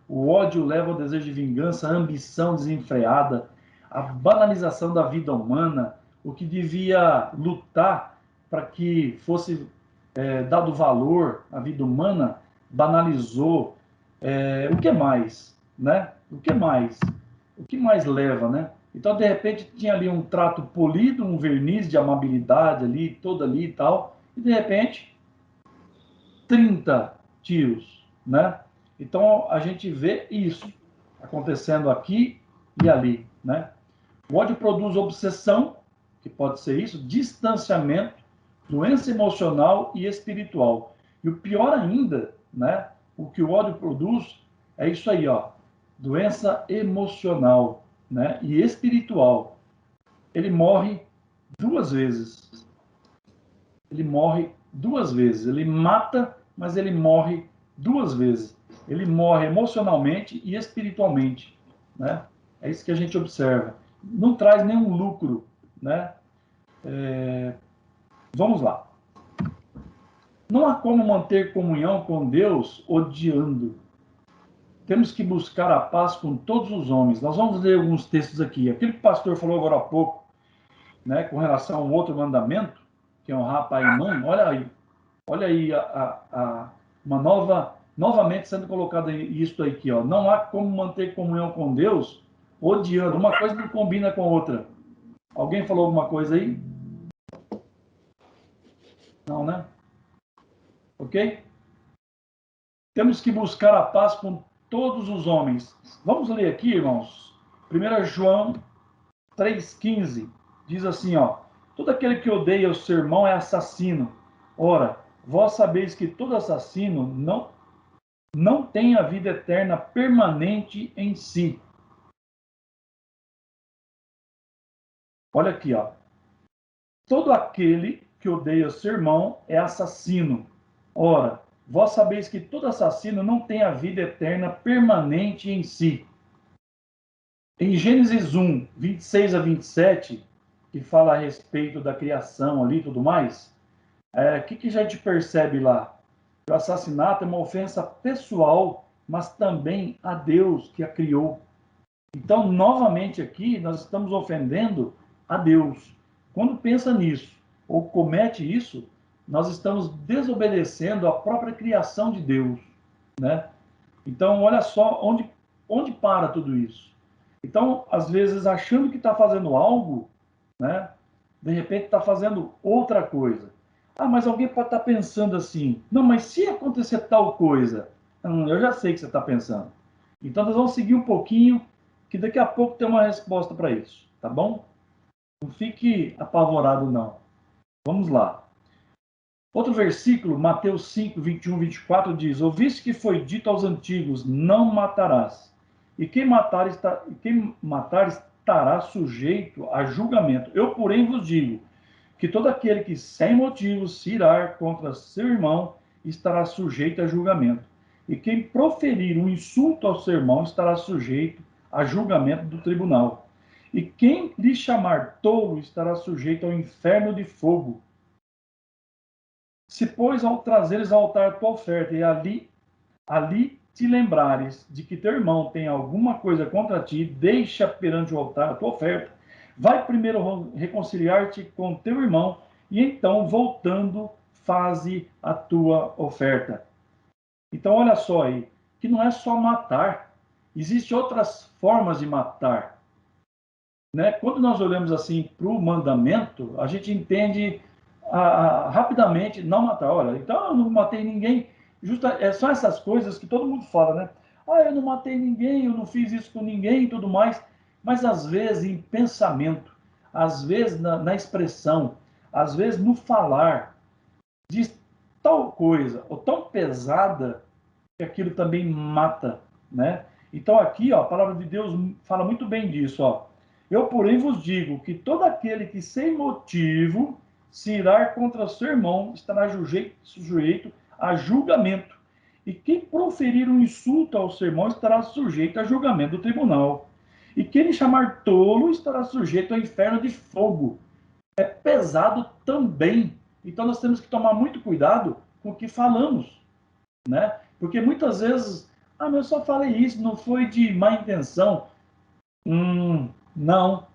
o ódio leva ao desejo de vingança, a ambição desenfreada, a banalização da vida humana, o que devia lutar para que fosse dado valor à vida humana, banalizou. O que mais, né? O que mais? O que mais leva, né? Então, de repente, tinha ali um trato polido, um verniz de amabilidade ali, todo ali e tal, e de repente, 30 tiros, né? Então, a gente vê isso acontecendo aqui e ali, né? O ódio produz obsessão, que pode ser isso, distanciamento, doença emocional e espiritual. E o pior ainda, né? O que o ódio produz é isso aí, ó, doença emocional, né? E espiritual. Ele morre duas vezes. Ele morre duas vezes. Ele mata, mas ele morre duas vezes. Ele morre emocionalmente e espiritualmente, né? É isso que a gente observa. Não traz nenhum lucro, né? Vamos lá. Não há como manter comunhão com Deus odiando. Temos que buscar a paz com todos os homens. Nós vamos ler alguns textos aqui. Aquilo que o pastor falou agora há pouco, né, com relação ao outro mandamento, que é honrar pai e mãe, olha aí uma novamente sendo colocada isso aqui, ó. Não há como manter comunhão com Deus odiando. Uma coisa não combina com a outra. Alguém falou alguma coisa aí? Não, né? Ok? Temos que buscar a paz com todos os homens. Vamos ler aqui, irmãos. 1 João 3,15 diz assim, ó: todo aquele que odeia o seu irmão é assassino. Ora, vós sabeis que todo assassino não tem a vida eterna permanente em si. Olha aqui, ó. Todo aquele que odeia o seu irmão é assassino. Ora, vós sabeis que todo assassino não tem a vida eterna permanente em si. Em Gênesis 1, 26 a 27, que fala a respeito da criação ali e tudo mais, o que a gente percebe lá? Que o assassinato é uma ofensa pessoal, mas também a Deus que a criou. Então, novamente aqui, nós estamos ofendendo a Deus. Quando pensa nisso, ou comete isso, nós estamos desobedecendo a própria criação de Deus, né? Então, olha só onde para tudo isso. Então, às vezes, achando que está fazendo algo, né? De repente está fazendo outra coisa. Ah, mas alguém pode estar pensando assim, não, mas se acontecer tal coisa, eu já sei o que você está pensando. Então, nós vamos seguir um pouquinho, que daqui a pouco tem uma resposta para isso, tá bom? Não fique apavorado, não. Vamos lá. Outro versículo, Mateus 5, 21, 24, diz: Ouviste que foi dito aos antigos, não matarás. E quem matar estará sujeito a julgamento. Eu, porém, vos digo que todo aquele que sem motivo se irar contra seu irmão estará sujeito a julgamento. E quem proferir um insulto ao seu irmão estará sujeito a julgamento do tribunal. E quem lhe chamar tolo estará sujeito ao inferno de fogo. Se, pois, ao trazeres ao altar tua oferta e ali te lembrares de que teu irmão tem alguma coisa contra ti, deixa perante o altar a tua oferta, vai primeiro reconciliar-te com teu irmão e então, voltando, faze a tua oferta. Então, olha só aí, que não é só matar, existem outras formas de matar. Né? Quando nós olhamos assim para o mandamento, a gente entende rapidamente não matar. Olha, então eu não matei ninguém. São essas coisas que todo mundo fala, né? Ah, eu não matei ninguém, eu não fiz isso com ninguém e tudo mais. Mas às vezes em pensamento, às vezes na expressão, às vezes no falar, diz tal coisa, ou tão pesada, que aquilo também mata, né? Então aqui, ó, a palavra de Deus fala muito bem disso, ó. Eu, porém, vos digo que todo aquele que sem motivo se irar contra seu irmão estará sujeito a julgamento. E quem proferir um insulto ao seu irmão estará sujeito a julgamento do tribunal. E quem lhe chamar tolo estará sujeito ao inferno de fogo. É pesado também. Então nós temos que tomar muito cuidado com o que falamos, né? Porque muitas vezes, mas eu só falei isso, não foi de má intenção. Não.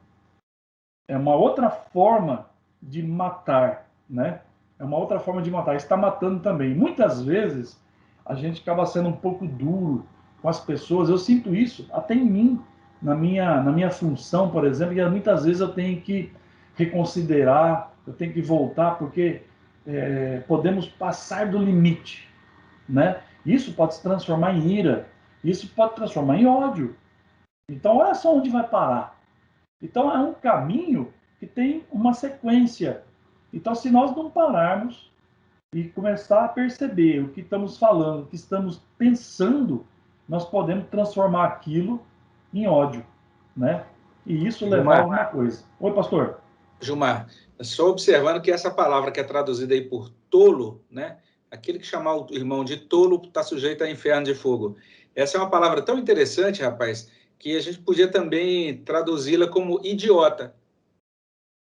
É uma outra forma de matar, né? É uma outra forma de matar. Está matando também. Muitas vezes a gente acaba sendo um pouco duro com as pessoas. Eu sinto isso até em mim, na minha função, por exemplo, e muitas vezes eu tenho que reconsiderar, eu tenho que voltar, porque podemos passar do limite, né? Isso pode se transformar em ira, isso pode transformar em ódio. Então, olha só onde vai parar. Então, é um caminho que tem uma sequência. Então, se nós não pararmos e começar a perceber o que estamos falando, o que estamos pensando, nós podemos transformar aquilo em ódio, né? E isso levar a alguma coisa. Oi, pastor. Gilmar, só observando que essa palavra que é traduzida aí por tolo, né? Aquele que chamar o irmão de tolo está sujeito a inferno de fogo. Essa é uma palavra tão interessante, rapaz, que a gente podia também traduzi-la como idiota.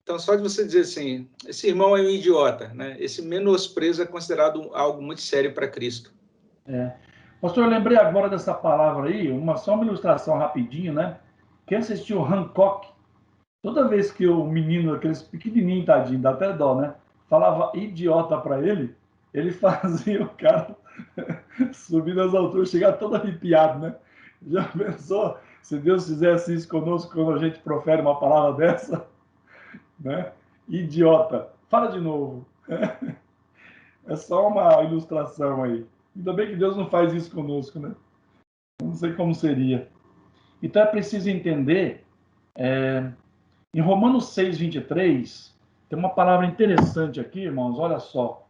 Então, só de você dizer assim, esse irmão é um idiota, né? Esse menosprezo é considerado algo muito sério para Cristo. Pastor, eu lembrei agora dessa palavra aí, só uma ilustração rapidinho, né? Quem assistiu Hancock, toda vez que o menino, aqueles pequenininho, tadinho, dá até dó, né? Falava idiota para ele, ele fazia o cara subir nas alturas, chegar todo arrepiado, né? Já pensou se Deus fizesse isso conosco quando a gente profere uma palavra dessa? Né? Idiota. Fala de novo. É só uma ilustração aí. Ainda bem que Deus não faz isso conosco, né? Não sei como seria. Então é preciso entender, em Romanos 6, 23, tem uma palavra interessante aqui, irmãos, olha só.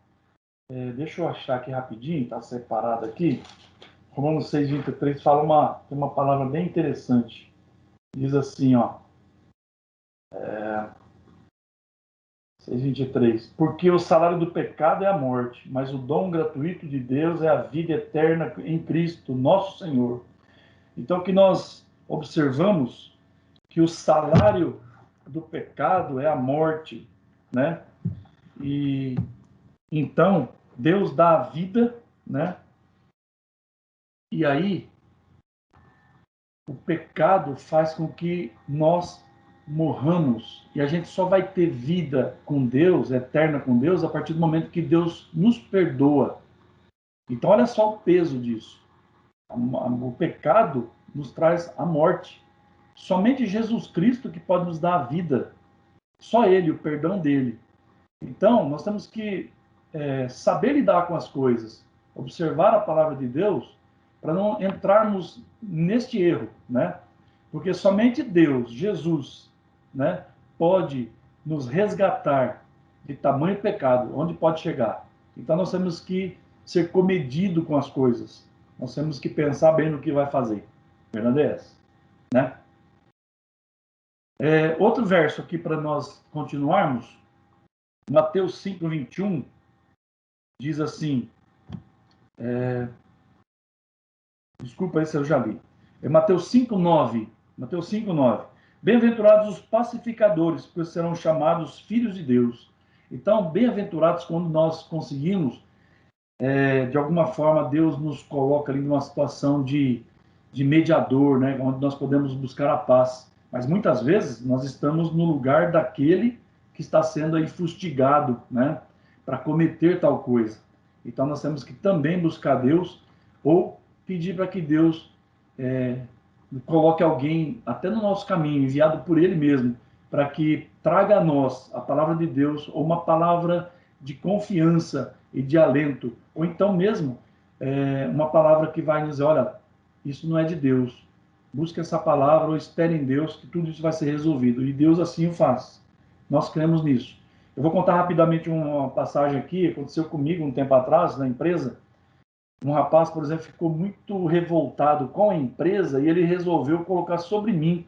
Deixa eu achar aqui rapidinho, está separado aqui. Romanos 6, 23 fala tem uma palavra bem interessante. Diz assim, ó. 6:23. Porque o salário do pecado é a morte, mas o dom gratuito de Deus é a vida eterna em Cristo, nosso Senhor. Então, que nós observamos que o salário do pecado é a morte, né? E então Deus dá a vida, né? E aí o pecado faz com que nós morramos. E a gente só vai ter vida com Deus, eterna com Deus, a partir do momento que Deus nos perdoa. Então, olha só o peso disso. O pecado nos traz a morte. Somente Jesus Cristo que pode nos dar a vida. Só Ele, o perdão dele. Então, nós temos que saber lidar com as coisas, observar a palavra de Deus para não entrarmos neste erro, né? Porque somente Deus, Jesus, né, pode nos resgatar de tamanho pecado, onde pode chegar. Então nós temos que ser comedido com as coisas. Nós temos que pensar bem no que vai fazer. Verdade é essa, né? Outro verso aqui para nós continuarmos, Mateus 5:21, diz assim, desculpa, esse eu já li. É Mateus 5:9. Mateus 5:9. Bem-aventurados os pacificadores, pois serão chamados filhos de Deus. Então, bem-aventurados quando nós conseguimos, de alguma forma, Deus nos coloca ali numa situação de mediador, né, onde nós podemos buscar a paz. Mas muitas vezes nós estamos no lugar daquele que está sendo aí fustigado, né, para cometer tal coisa. Então nós temos que também buscar Deus ou pedir para que Deus coloque alguém até no nosso caminho, enviado por Ele mesmo, para que traga a nós a palavra de Deus ou uma palavra de confiança e de alento, ou então mesmo uma palavra que vai dizer, olha, isso não é de Deus, busque essa palavra ou espere em Deus que tudo isso vai ser resolvido, e Deus assim o faz. Nós cremos nisso. Eu vou contar rapidamente uma passagem aqui, aconteceu comigo um tempo atrás na empresa. Um rapaz, por exemplo, ficou muito revoltado com a empresa e ele resolveu colocar sobre mim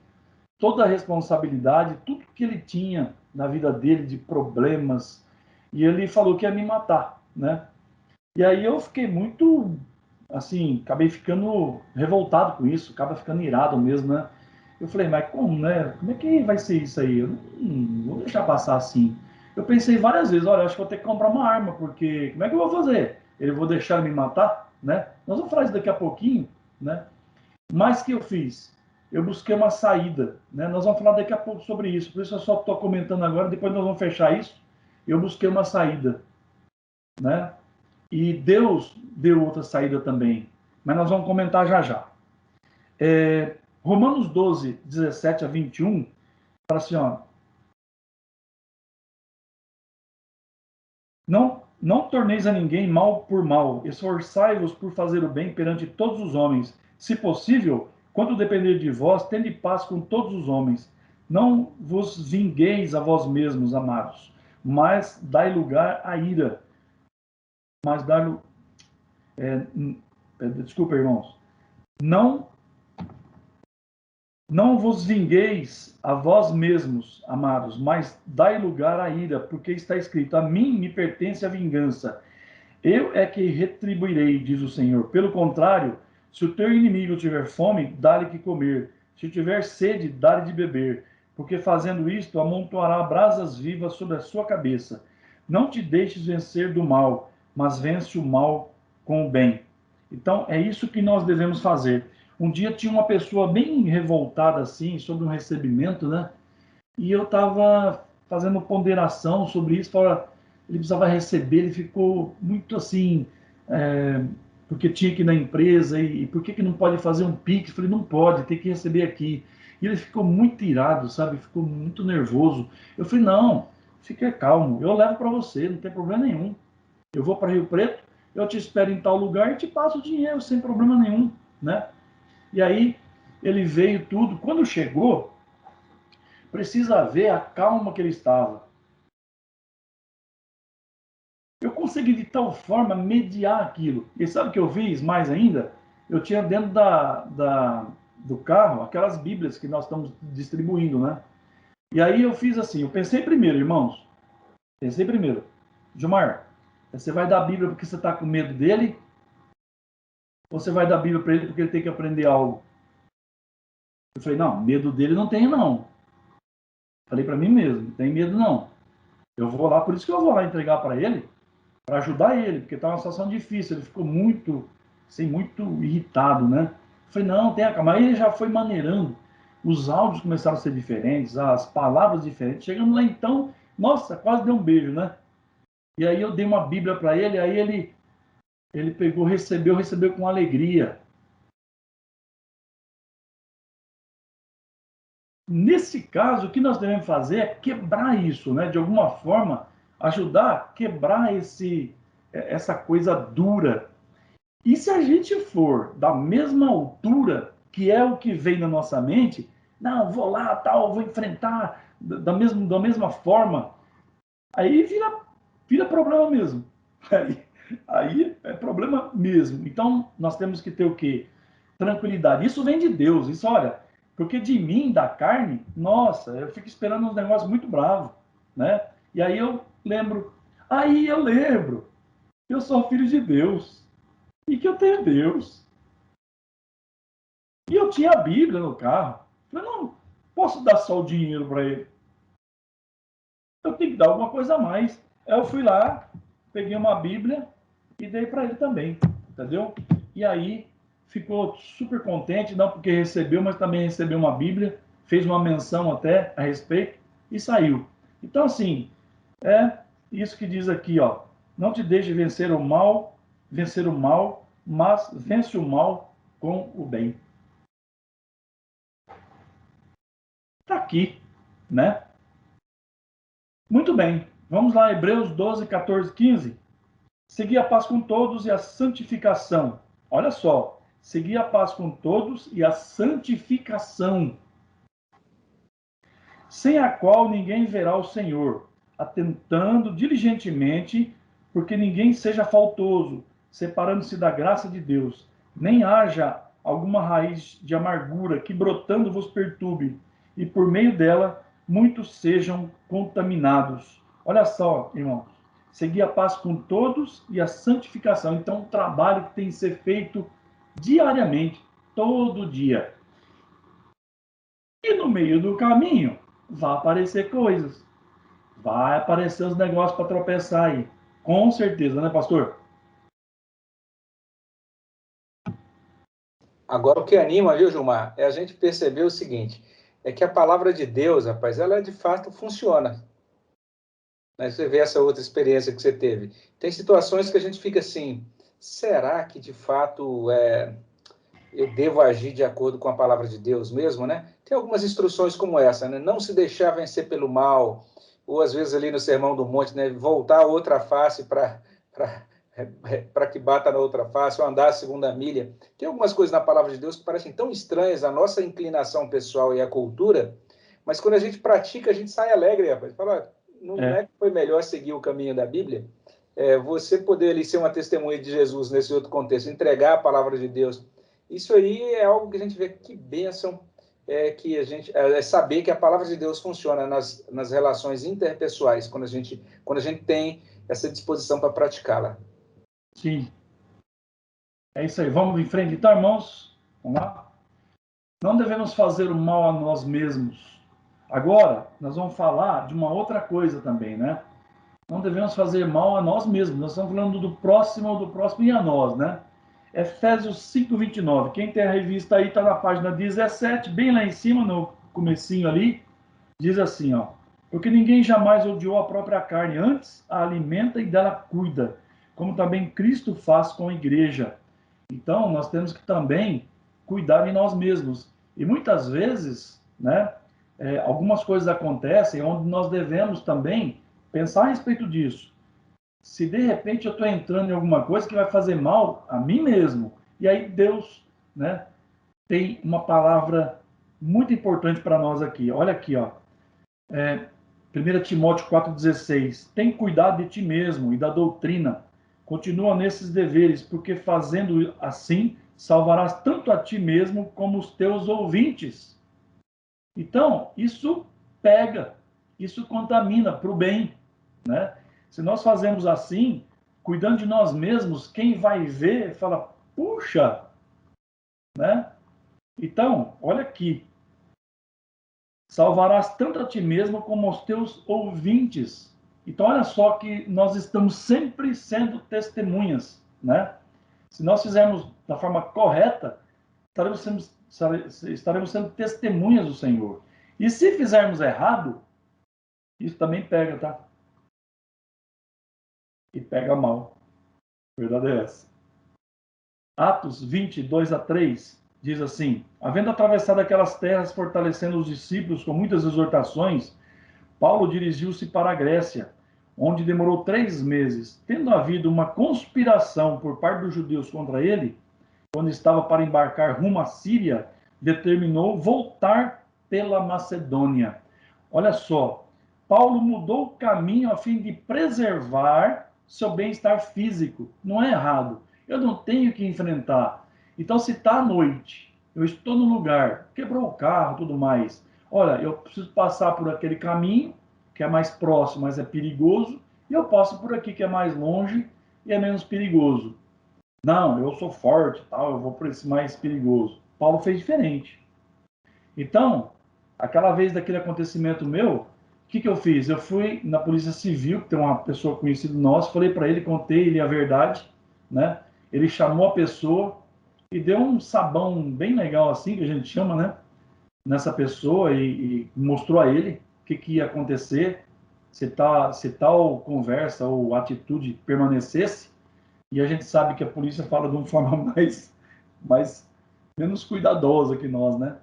toda a responsabilidade, tudo que ele tinha na vida dele de problemas, e ele falou que ia me matar, né? E aí eu fiquei muito, assim, acabei ficando revoltado com isso, acaba ficando irado mesmo, né? Eu falei, mas como, né? Como é que vai ser isso aí? Eu não vou deixar passar assim. Eu pensei várias vezes, olha, acho que vou ter que comprar uma arma, porque como é que eu vou fazer? Eu vou deixar ele me matar, né? Nós vamos falar isso daqui a pouquinho, né? Mas o que eu fiz? Eu busquei uma saída, né? Nós vamos falar daqui a pouco sobre isso, por isso eu só estou comentando agora, depois nós vamos fechar isso. Eu busquei uma saída, né? E Deus deu outra saída também, mas nós vamos comentar já já. Romanos 12, 17 a 21, fala assim, ó, não torneis a ninguém mal por mal, esforçai-vos por fazer o bem perante todos os homens. Se possível, quanto depender de vós, tende paz com todos os homens. Não vos vingueis a vós mesmos, amados, mas dai lugar à ira. Mas dai... desculpa, irmãos. Não vos vingueis a vós mesmos, amados, mas dai lugar à ira, porque está escrito, a mim me pertence a vingança. Eu é que retribuirei, diz o Senhor. Pelo contrário, se o teu inimigo tiver fome, dá-lhe que comer. Se tiver sede, dá-lhe de beber. Porque fazendo isto, amontoará brasas vivas sobre a sua cabeça. Não te deixes vencer do mal, mas vence o mal com o bem. Então, é isso que nós devemos fazer. Um dia tinha uma pessoa bem revoltada, assim, sobre um recebimento, né? E eu estava fazendo ponderação sobre isso, falava, ele precisava receber, ele ficou muito assim, porque tinha que ir na empresa, e por que não pode fazer um Pix? Eu falei, não pode, tem que receber aqui. E ele ficou muito irado, sabe? Ficou muito nervoso. Eu falei, não, fique calmo, eu levo para você, não tem problema nenhum. Eu vou para Rio Preto, eu te espero em tal lugar e te passo o dinheiro, sem problema nenhum, né? E aí ele veio tudo. Quando chegou, precisa ver a calma que ele estava. Eu consegui de tal forma mediar aquilo. E sabe o que eu fiz mais ainda? Eu tinha dentro do carro aquelas bíblias que nós estamos distribuindo, né? E aí eu fiz assim, eu pensei primeiro, irmãos. Pensei primeiro. Gilmar, você vai dar a Bíblia porque você está com medo dele? Ou você vai dar a Bíblia para ele porque ele tem que aprender algo? Eu falei, não, medo dele não tenho, não. Falei para mim mesmo, não tem medo, não. Eu vou lá, por isso que eu vou lá entregar para ele, para ajudar ele, porque está uma situação difícil. Ele ficou muito, assim, muito irritado, né? Eu falei, não, tenha calma. Aí ele já foi maneirando. Os áudios começaram a ser diferentes, as palavras diferentes. Chegando lá, então, nossa, quase deu um beijo, né? E aí eu dei uma Bíblia para ele, aí ele pegou, recebeu com alegria. Nesse caso, o que nós devemos fazer é quebrar isso, né? De alguma forma, ajudar a quebrar essa coisa dura E se a gente for da mesma altura, que é o que vem na nossa mente, não, vou lá, tal, vou enfrentar da mesma forma, aí vira problema mesmo. Aí é problema mesmo. Então, nós temos que ter o quê? Tranquilidade. Isso vem de Deus. Isso, olha, porque de mim, da carne, nossa, eu fico esperando uns negócios muito bravos, né? E aí eu lembro que eu sou filho de Deus e que eu tenho Deus. E eu tinha a Bíblia no carro. Eu não posso dar só o dinheiro para ele. Eu tenho que dar alguma coisa a mais. Aí eu fui lá, peguei uma Bíblia e dei para ele também, entendeu? E aí ficou super contente, não porque recebeu, mas também recebeu uma Bíblia, fez uma menção até a respeito e saiu. Então, assim, é isso que diz aqui, ó. Não te deixe vencer o mal, mas vence o mal com o bem. Está aqui, né? Muito bem. Vamos lá, Hebreus 12, 14, 15. Seguir a paz com todos e a santificação. Olha só. Seguir a paz com todos e a santificação, sem a qual ninguém verá o Senhor, atentando diligentemente, porque ninguém seja faltoso, separando-se da graça de Deus, nem haja alguma raiz de amargura que brotando vos perturbe, e por meio dela muitos sejam contaminados. Olha só, irmãos, seguir a paz com todos e a santificação. Então, um trabalho que tem que ser feito diariamente, todo dia. E no meio do caminho, vai aparecer coisas. Vai aparecer os negócios para tropeçar aí. Com certeza, né, pastor? Agora, o que anima, viu, Gilmar, é a gente perceber o seguinte, é que a palavra de Deus, rapaz, ela de fato funciona. Né? Você vê essa outra experiência que você teve. Tem situações que a gente fica assim, será que de fato eu devo agir de acordo com a palavra de Deus mesmo, né? Tem algumas instruções como essa, né? Não se deixar vencer pelo mal, ou às vezes ali no Sermão do Monte, né? Voltar a outra face para que bata na outra face, ou andar a segunda milha. Tem algumas coisas na palavra de Deus que parecem tão estranhas à nossa inclinação pessoal e à cultura, mas quando a gente pratica, a gente sai alegre, rapaz. Fala, não é que foi melhor seguir o caminho da Bíblia? Você poder ali ser uma testemunha de Jesus nesse outro contexto, entregar a palavra de Deus. Isso aí é algo que a gente vê que bênção que a gente saber que a palavra de Deus funciona nas relações interpessoais, quando a gente tem essa disposição para praticá-la. Sim. É isso aí. Vamos em frente, então, irmãos. Vamos lá. Não devemos fazer o mal a nós mesmos. Agora, nós vamos falar de uma outra coisa também, né? Não devemos fazer mal a nós mesmos. Nós estamos falando do próximo e a nós, né? Efésios 5:29. Quem tem a revista aí está na página 17, bem lá em cima, no comecinho ali, diz assim, ó: porque ninguém jamais odiou a própria carne, antes a alimenta e dela cuida, como também Cristo faz com a igreja. Então, nós temos que também cuidar de nós mesmos. E muitas vezes, né, algumas coisas acontecem onde nós devemos também pensar a respeito disso. Se de repente eu estou entrando em alguma coisa que vai fazer mal a mim mesmo, e aí Deus, né, tem uma palavra muito importante para nós aqui. Olha aqui, ó. 1 Timóteo 4,16. Tem cuidado de ti mesmo e da doutrina. Continua nesses deveres, porque fazendo assim, salvarás tanto a ti mesmo como os teus ouvintes. Então, isso pega, isso contamina para o bem, né? Se nós fazemos assim, cuidando de nós mesmos, quem vai ver fala, puxa, né? Então, olha aqui, salvarás tanto a ti mesmo como aos teus ouvintes. Então, olha só que nós estamos sempre sendo testemunhas, né? Se nós fizermos da forma correta, estaremos sendo testemunhas do Senhor. E se fizermos errado, isso também pega, tá? E pega mal. A verdade é essa. Atos 22:3 diz assim: havendo atravessado aquelas terras, fortalecendo os discípulos com muitas exortações, Paulo dirigiu-se para a Grécia, onde demorou 3 meses, tendo havido uma conspiração por parte dos judeus contra ele, quando estava para embarcar rumo à Síria, determinou voltar pela Macedônia. Olha só, Paulo mudou o caminho a fim de preservar seu bem-estar físico. Não é errado. Eu não tenho que enfrentar. Então, se está à noite, eu estou no lugar, quebrou o carro, tudo mais. Olha, eu preciso passar por aquele caminho, que é mais próximo, mas é perigoso, e eu passo por aqui, que é mais longe e é menos perigoso. Não, eu sou forte, tal, eu vou por esse mais perigoso. Paulo fez diferente. Então, aquela vez daquele acontecimento meu, o que eu fiz? Eu fui na Polícia Civil, que tem uma pessoa conhecida nossa, falei para ele, contei ele a verdade, né? Ele chamou a pessoa e deu um sabão bem legal assim, que a gente chama, né? Nessa pessoa e mostrou a ele o que ia acontecer se tal conversa ou atitude permanecesse. E a gente sabe que a polícia fala de uma forma mais menos cuidadosa que nós, né?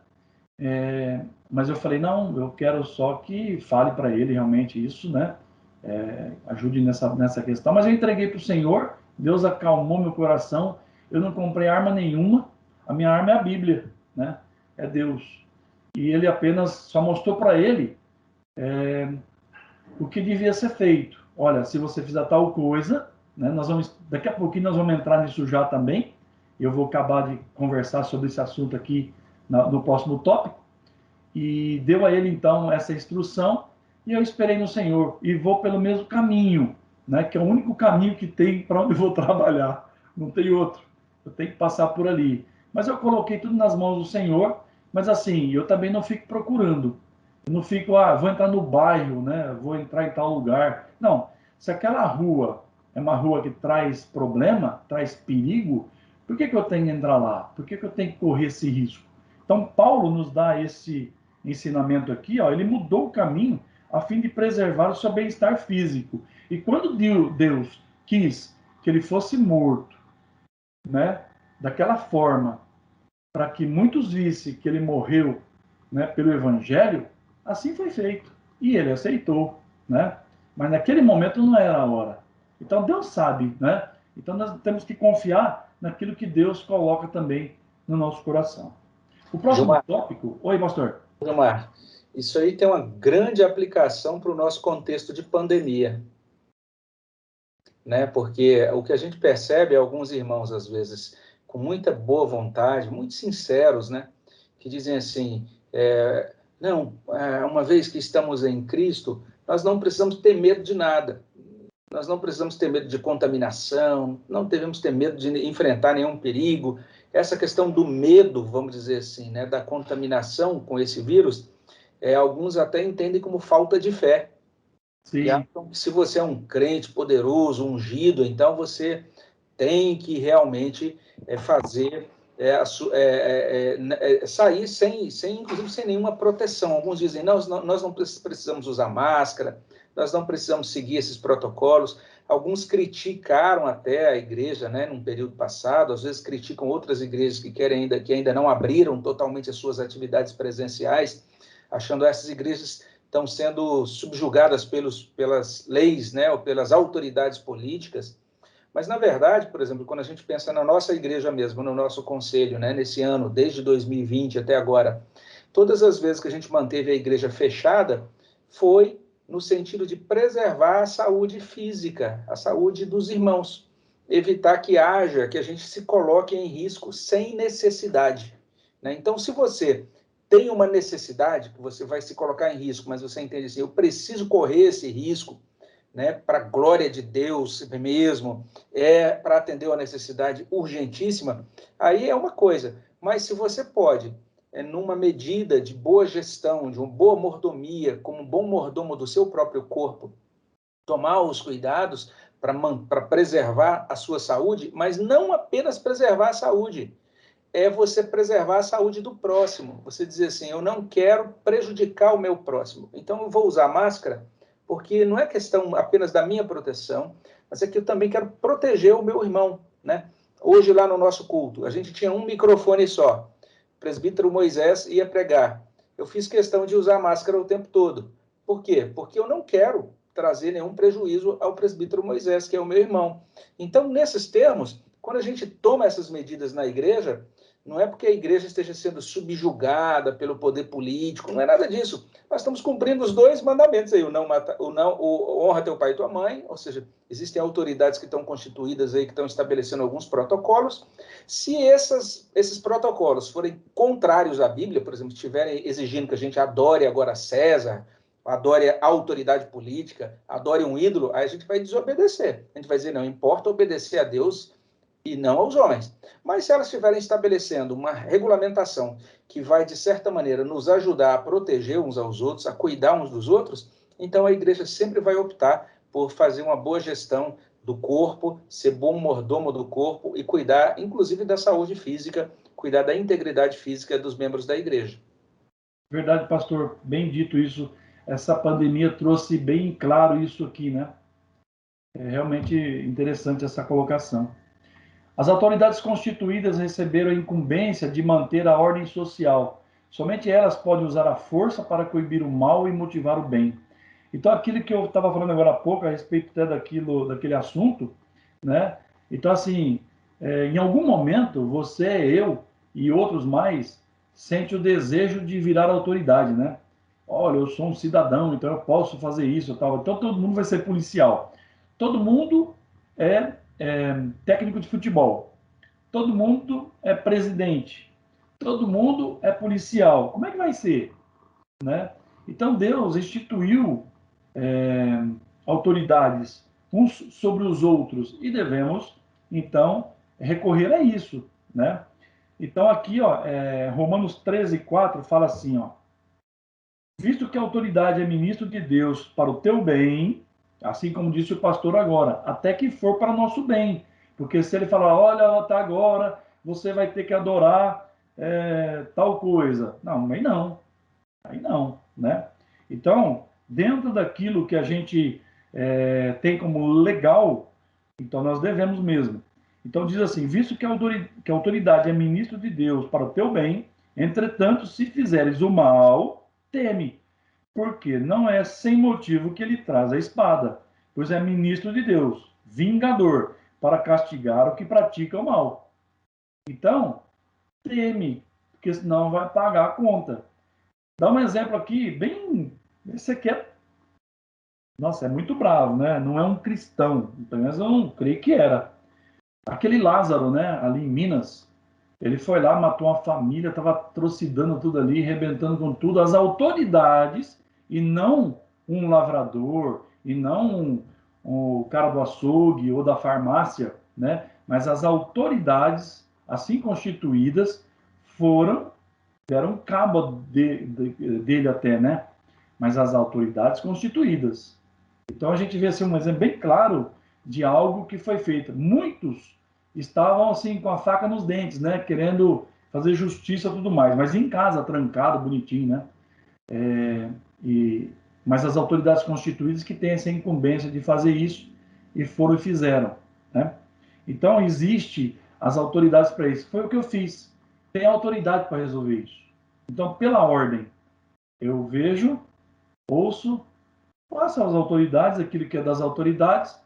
Mas eu falei, não, eu quero só que fale para ele realmente isso, né? Ajude nessa questão. Mas eu entreguei para o Senhor, Deus acalmou meu coração, eu não comprei arma nenhuma, a minha arma é a Bíblia, né? É Deus. E ele apenas só mostrou para ele o que devia ser feito. Olha, se você fizer tal coisa, né, daqui a pouquinho nós vamos entrar nisso já também. Eu vou acabar de conversar sobre esse assunto aqui no próximo tópico. E deu a ele, então, essa instrução, e eu esperei no Senhor, e vou pelo mesmo caminho, né, que é o único caminho que tem para onde eu vou trabalhar, não tem outro, eu tenho que passar por ali. Mas eu coloquei tudo nas mãos do Senhor, mas assim, eu também não fico procurando, eu não fico, vou entrar no bairro, né, vou entrar em tal lugar. Não, se aquela rua é uma rua que traz problema, traz perigo, por que eu tenho que entrar lá? Por que eu tenho que correr esse risco? Então, Paulo nos dá esse ensinamento aqui, ó, ele mudou o caminho a fim de preservar o seu bem-estar físico. E quando Deus quis que ele fosse morto, né, daquela forma, para que muitos vissem que ele morreu, né, pelo evangelho, assim foi feito. E ele aceitou, né? Mas naquele momento não era a hora. Então Deus sabe, né? Então nós temos que confiar naquilo que Deus coloca também no nosso coração. O próximo Gilmar, tópico... Oi, pastor. Gilmar, isso aí tem uma grande aplicação para o nosso contexto de pandemia, né? Porque o que a gente percebe é alguns irmãos, às vezes, com muita boa vontade, muito sinceros, né? Que dizem assim, não, uma vez que estamos em Cristo, nós não precisamos ter medo de nada. Nós não precisamos ter medo de contaminação, não devemos ter medo de enfrentar nenhum perigo. Essa questão do medo, vamos dizer assim, né, da contaminação com esse vírus, alguns até entendem como falta de fé. Sim. E acham que se você é um crente poderoso, ungido, então você tem que realmente fazer sair inclusive sem nenhuma proteção. Alguns dizem, não, nós não precisamos usar máscara, nós não precisamos seguir esses protocolos. Alguns criticaram até a igreja, né, num período passado, às vezes criticam outras igrejas que ainda não abriram totalmente as suas atividades presenciais, achando essas igrejas estão sendo subjugadas pelas leis, né, ou pelas autoridades políticas. Mas, na verdade, por exemplo, quando a gente pensa na nossa igreja mesmo, no nosso conselho, né, nesse ano, desde 2020 até agora, todas as vezes que a gente manteve a igreja fechada, foi no sentido de preservar a saúde física, a saúde dos irmãos, evitar que a gente se coloque em risco sem necessidade, né? Então, se você tem uma necessidade que você vai se colocar em risco, mas você entende assim, eu preciso correr esse risco, né, para a glória de Deus mesmo, para atender uma necessidade urgentíssima, aí é uma coisa. Mas se você pode, numa medida de boa gestão, de uma boa mordomia, como um bom mordomo do seu próprio corpo, tomar os cuidados para preservar a sua saúde, mas não apenas preservar a saúde, é você preservar a saúde do próximo. Você dizer assim, eu não quero prejudicar o meu próximo, então eu vou usar máscara, porque não é questão apenas da minha proteção, mas é que eu também quero proteger o meu irmão, né? Hoje, lá no nosso culto, a gente tinha um microfone só. O presbítero Moisés ia pregar. Eu fiz questão de usar máscara o tempo todo. Por quê? Porque eu não quero trazer nenhum prejuízo ao presbítero Moisés, que é o meu irmão. Então, nesses termos, quando a gente toma essas medidas na igreja, não é porque a igreja esteja sendo subjugada pelo poder político, não é nada disso. Nós estamos cumprindo os dois mandamentos aí, o honra teu pai e tua mãe, ou seja, existem autoridades que estão constituídas aí, que estão estabelecendo alguns protocolos. Se esses protocolos forem contrários à Bíblia, por exemplo, estiverem exigindo que a gente adore agora César, adore a autoridade política, adore um ídolo, aí a gente vai desobedecer. A gente vai dizer, não, importa obedecer a Deus e não aos homens. Mas se elas estiverem estabelecendo uma regulamentação que vai, de certa maneira, nos ajudar a proteger uns aos outros, a cuidar uns dos outros, então a igreja sempre vai optar por fazer uma boa gestão do corpo, ser bom mordomo do corpo e cuidar, inclusive, da saúde física, cuidar da integridade física dos membros da igreja. Verdade, pastor. Bem dito isso. Essa pandemia trouxe bem claro isso aqui, né? É realmente interessante essa colocação. As autoridades constituídas receberam a incumbência de manter a ordem social. Somente elas podem usar a força para coibir o mal e motivar o bem. Então, aquilo que eu estava falando agora há pouco, a respeito até daquele assunto, né? Então, assim, em algum momento, você, eu e outros mais, sente o desejo de virar autoridade, né? Olha, eu sou um cidadão, então eu posso fazer isso, tal. Então, todo mundo vai ser policial. Todo mundo é técnico de futebol. Todo mundo é presidente. Todo mundo é policial. Como é que vai ser, né? Então Deus instituiu autoridades uns sobre os outros e devemos então recorrer a isso, né? Então aqui, ó, Romanos 13:4 fala assim, ó: visto que a autoridade é ministro de Deus para o teu bem, assim como disse o pastor agora, até que for para nosso bem. Porque se ele falar, olha, até agora você vai ter que adorar tal coisa. Não, aí não. Aí não, né? Então, dentro daquilo que a gente tem como legal, então nós devemos mesmo. Então diz assim, visto que a autoridade é ministro de Deus para o teu bem, entretanto, se fizeres o mal, teme, porque não é sem motivo que ele traz a espada, pois é ministro de Deus, vingador, para castigar o que pratica o mal. Então, teme, porque senão vai pagar a conta. Dá um exemplo aqui, bem. Esse aqui nossa, é muito bravo, né? Não é um cristão, pelo menos eu não creio que era. Aquele Lázaro, né, ali em Minas, ele foi lá, matou uma família, estava atrocidando tudo ali, arrebentando com tudo. As autoridades, e não um lavrador, e não o cara do açougue ou da farmácia, né? Mas as autoridades, assim constituídas, deram cabo dele até, né? Mas as autoridades constituídas. Então a gente vê assim, um exemplo bem claro de algo que foi feito. Muitos estavam assim com a faca nos dentes, né, querendo fazer justiça e tudo mais, mas em casa, trancado, bonitinho, né? Mas as autoridades constituídas que têm essa incumbência de fazer isso e foram e fizeram, né? Então existe as autoridades para isso. Foi o que eu fiz. Tem autoridade para resolver isso. Então, pela ordem, eu vejo, ouço, passo às autoridades aquilo que é das autoridades,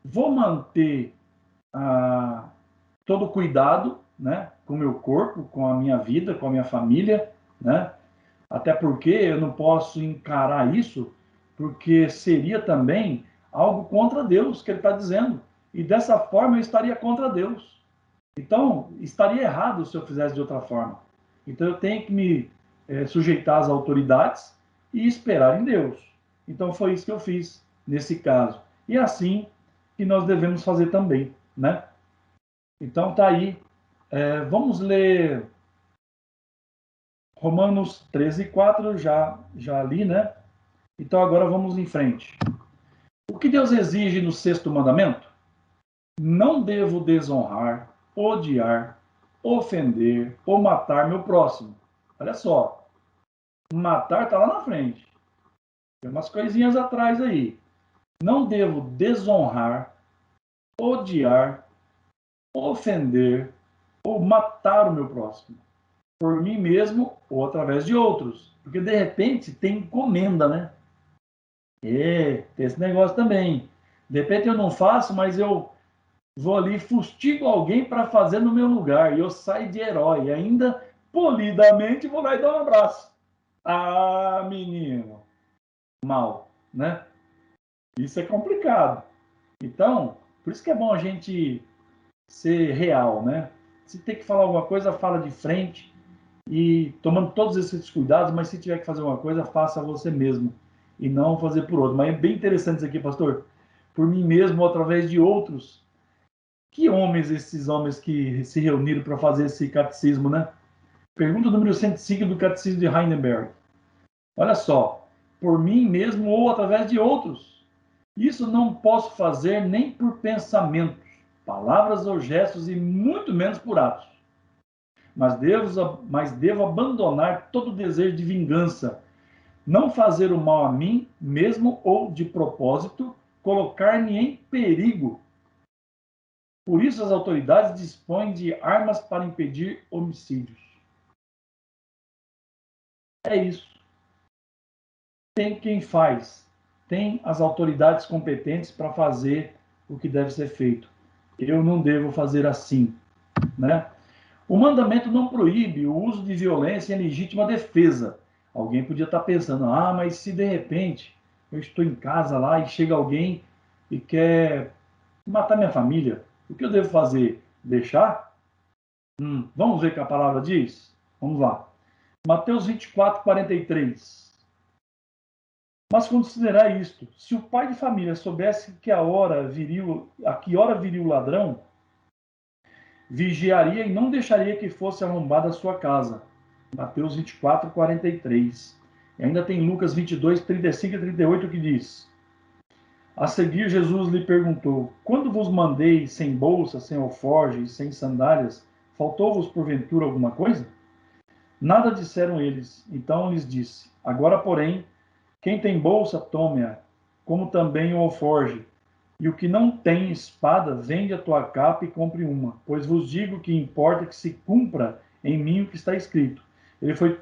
vou manter todo o cuidado, né, com o meu corpo, com a minha vida, com a minha família, né? Até porque eu não posso encarar isso, porque seria também algo contra Deus que ele está dizendo. E dessa forma eu estaria contra Deus. Então, estaria errado se eu fizesse de outra forma. Então, eu tenho que me sujeitar às autoridades e esperar em Deus. Então, foi isso que eu fiz nesse caso. E assim que nós devemos fazer também, né? Então, tá aí. Vamos ler Romanos 13:4, já li, né? Então, agora vamos em frente. O que Deus exige no sexto mandamento? Não devo desonrar, odiar, ofender ou matar meu próximo. Olha só, matar está lá na frente. Tem umas coisinhas atrás aí. Não devo desonrar, odiar, ofender ou matar o meu próximo. Por mim mesmo ou através de outros. Porque de repente tem encomenda, né? Tem esse negócio também. De repente eu não faço, mas eu vou ali, fustigo alguém para fazer no meu lugar. E eu saio de herói. E ainda, polidamente, vou lá e dou um abraço. Ah, menino. Mal, né? Isso é complicado. Então, por isso que é bom a gente ser real, né? Se tem que falar alguma coisa, fala de frente e tomando todos esses cuidados, mas se tiver que fazer uma coisa, faça você mesmo e não fazer por outro. Mas é bem interessante isso aqui, pastor. Por mim mesmo ou através de outros. Que homens esses homens que se reuniram para fazer esse catecismo, né? Pergunta número 105 do Catecismo de Heidelberg. Olha só, por mim mesmo ou através de outros. Isso não posso fazer nem por pensamentos, palavras ou gestos e muito menos por atos. Mas devo abandonar todo desejo de vingança, não fazer o mal a mim mesmo ou de propósito, colocar-me em perigo. Por isso as autoridades dispõem de armas para impedir homicídios. É isso. Tem quem faz, tem as autoridades competentes para fazer o que deve ser feito. Eu não devo fazer assim, né? O mandamento não proíbe o uso de violência em legítima defesa. Alguém podia estar pensando, mas se de repente eu estou em casa lá e chega alguém e quer matar minha família, o que eu devo fazer? Deixar? Vamos ver o que a palavra diz? Vamos lá. Mateus 24, 43. Mas considerai isto: se o pai de família soubesse a que hora viria o ladrão, vigiaria e não deixaria que fosse arrombada a sua casa. Mateus 24, 43. E ainda tem Lucas 22, 35 e 38 que diz: a seguir, Jesus lhe perguntou: quando vos mandei sem bolsa, sem alforje e sem sandálias, faltou-vos porventura alguma coisa? Nada disseram eles. Então lhes disse: agora, porém, quem tem bolsa, tome-a, como também o alforje. E o que não tem espada, vende a tua capa e compre uma. Pois vos digo que importa que se cumpra em mim o que está escrito. Ele foi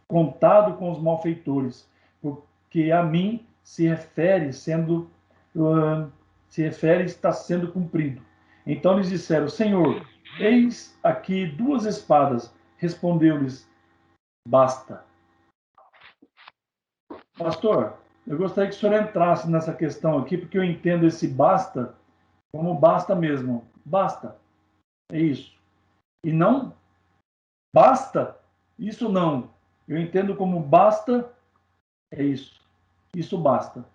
contado com os malfeitores, porque a mim está sendo cumprido. Então lhes disseram: Senhor, eis aqui 2 espadas. Respondeu-lhes: basta. Pastor, eu gostaria que o senhor entrasse nessa questão aqui, porque eu entendo esse basta como basta mesmo. Basta. É isso. E não basta. Isso não. Eu entendo como basta. É isso. Isso basta.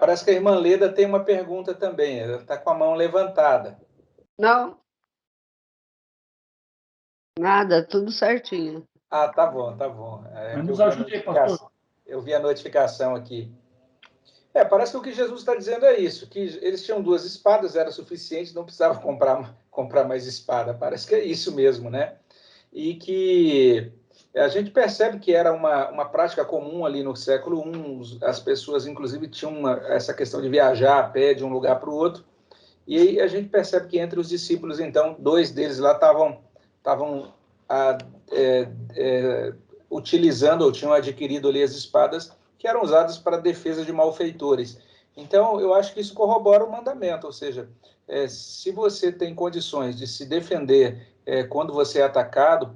Parece que a irmã Leda tem uma pergunta também. Ela está com a mão levantada. Não. Nada, tudo certinho. Tá bom, tá bom. Nos ajude aí, pastor. Eu vi a notificação aqui. Parece que o que Jesus está dizendo é isso, que eles tinham 2 espadas, era suficiente, não precisava comprar mais espada. Parece que é isso mesmo, né? E que a gente percebe que era uma prática comum ali no século I, as pessoas, inclusive, tinham essa questão de viajar a pé de um lugar para o outro, e aí a gente percebe que entre os discípulos, então, 2 deles lá estavam utilizando ou tinham adquirido ali as espadas que eram usadas para defesa de malfeitores. Então, eu acho que isso corrobora o mandamento, ou seja, se você tem condições de se defender quando você é atacado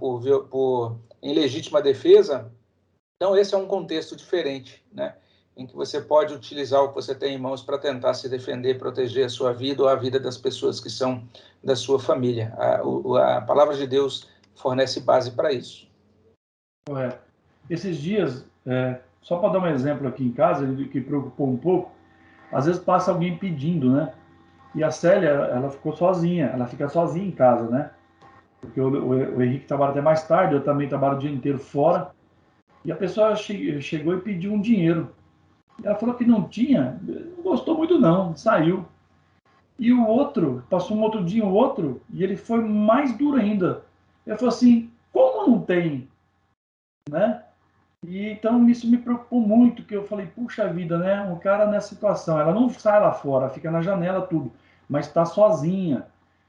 em legítima defesa, então esse é um contexto diferente, né? Em que você pode utilizar o que você tem em mãos para tentar se defender, proteger a sua vida ou a vida das pessoas que são da sua família. A palavra de Deus fornece base para isso. Correto. Esses dias, só para dar um exemplo aqui em casa, que preocupou um pouco, às vezes passa alguém pedindo, né? E a Célia, ela ficou sozinha, ela fica sozinha em casa, né? Porque o Henrique trabalha até mais tarde, eu também trabalho o dia inteiro fora. E a pessoa chegou e pediu um dinheiro. Ela falou que não tinha, não gostou muito não, saiu. E o outro, passou um outro dia, e ele foi mais duro ainda. Ele falou assim, como não tem? Né? E então isso me preocupou muito, que eu falei, puxa vida, né? Um cara nessa situação, ela não sai lá fora, fica na janela tudo, mas está sozinha.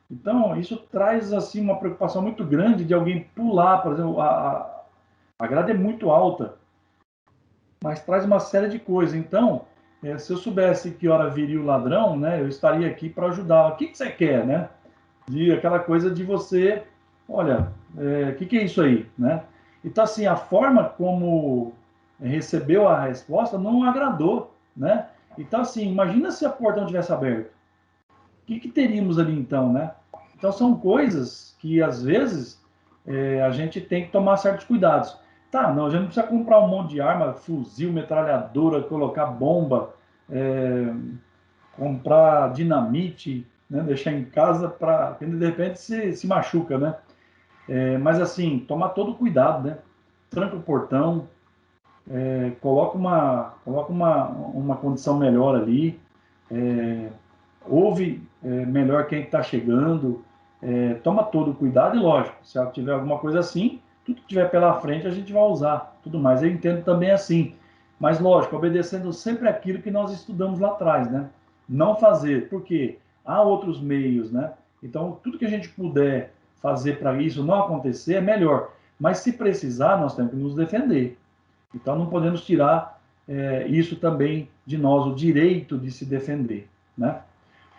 Então isso traz assim uma preocupação muito grande de alguém pular, por exemplo, a grade é muito alta. mas traz uma série de coisas. Então, se eu soubesse que hora viria o ladrão, né, eu estaria aqui para ajudar. O que você quer, né? Aquela coisa de você, olha, o que é isso aí, né? Então, assim, a forma como recebeu a resposta não agradou, né? Então, assim, imagina se a porta não tivesse aberta. O que teríamos ali, então, né? Então, são coisas que, às vezes, a gente tem que tomar certos cuidados. Tá, não, a gente não precisa comprar um monte de arma, fuzil, metralhadora, colocar bomba, comprar dinamite, né, deixar em casa para de repente se machuca, né? Mas assim, tomar todo o cuidado, né? Tranca o portão, coloca uma condição melhor ali, ouve melhor quem está chegando, toma todo o cuidado e lógico, se ela tiver alguma coisa assim, tudo que tiver pela frente a gente vai usar, tudo mais. Eu entendo também assim, mas lógico, obedecendo sempre aquilo que nós estudamos lá atrás, né? Não fazer, porque há outros meios, né? Então, tudo que a gente puder fazer para isso não acontecer é melhor. Mas se precisar, nós temos que nos defender. Então, não podemos tirar isso também de nós, o direito de se defender, né?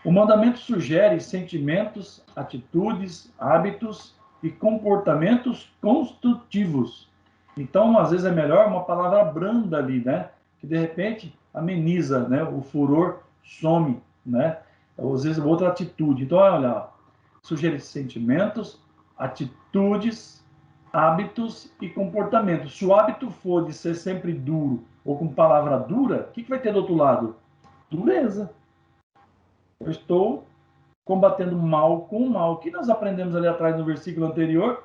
O mandamento sugere sentimentos, atitudes, hábitos e comportamentos construtivos. Então, às vezes é melhor uma palavra branda ali, né? Que de repente ameniza, né? O furor some, né? Ou, às vezes outra atitude. Então, olha, sugere sentimentos, atitudes, hábitos e comportamentos. Se o hábito for de ser sempre duro ou com palavra dura, o que vai ter do outro lado? Dureza. Eu estou combatendo mal com o mal. O que nós aprendemos ali atrás no versículo anterior?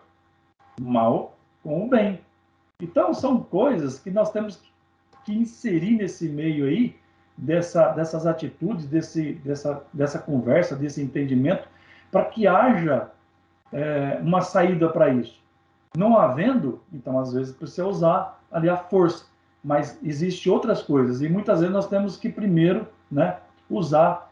Mal com o bem. Então, são coisas que nós temos que inserir nesse meio aí, dessas atitudes, dessa conversa, desse entendimento, para que haja uma saída para isso. Não havendo, então, às vezes, precisa usar ali a força. Mas existem outras coisas, e muitas vezes nós temos que primeiro, né, usar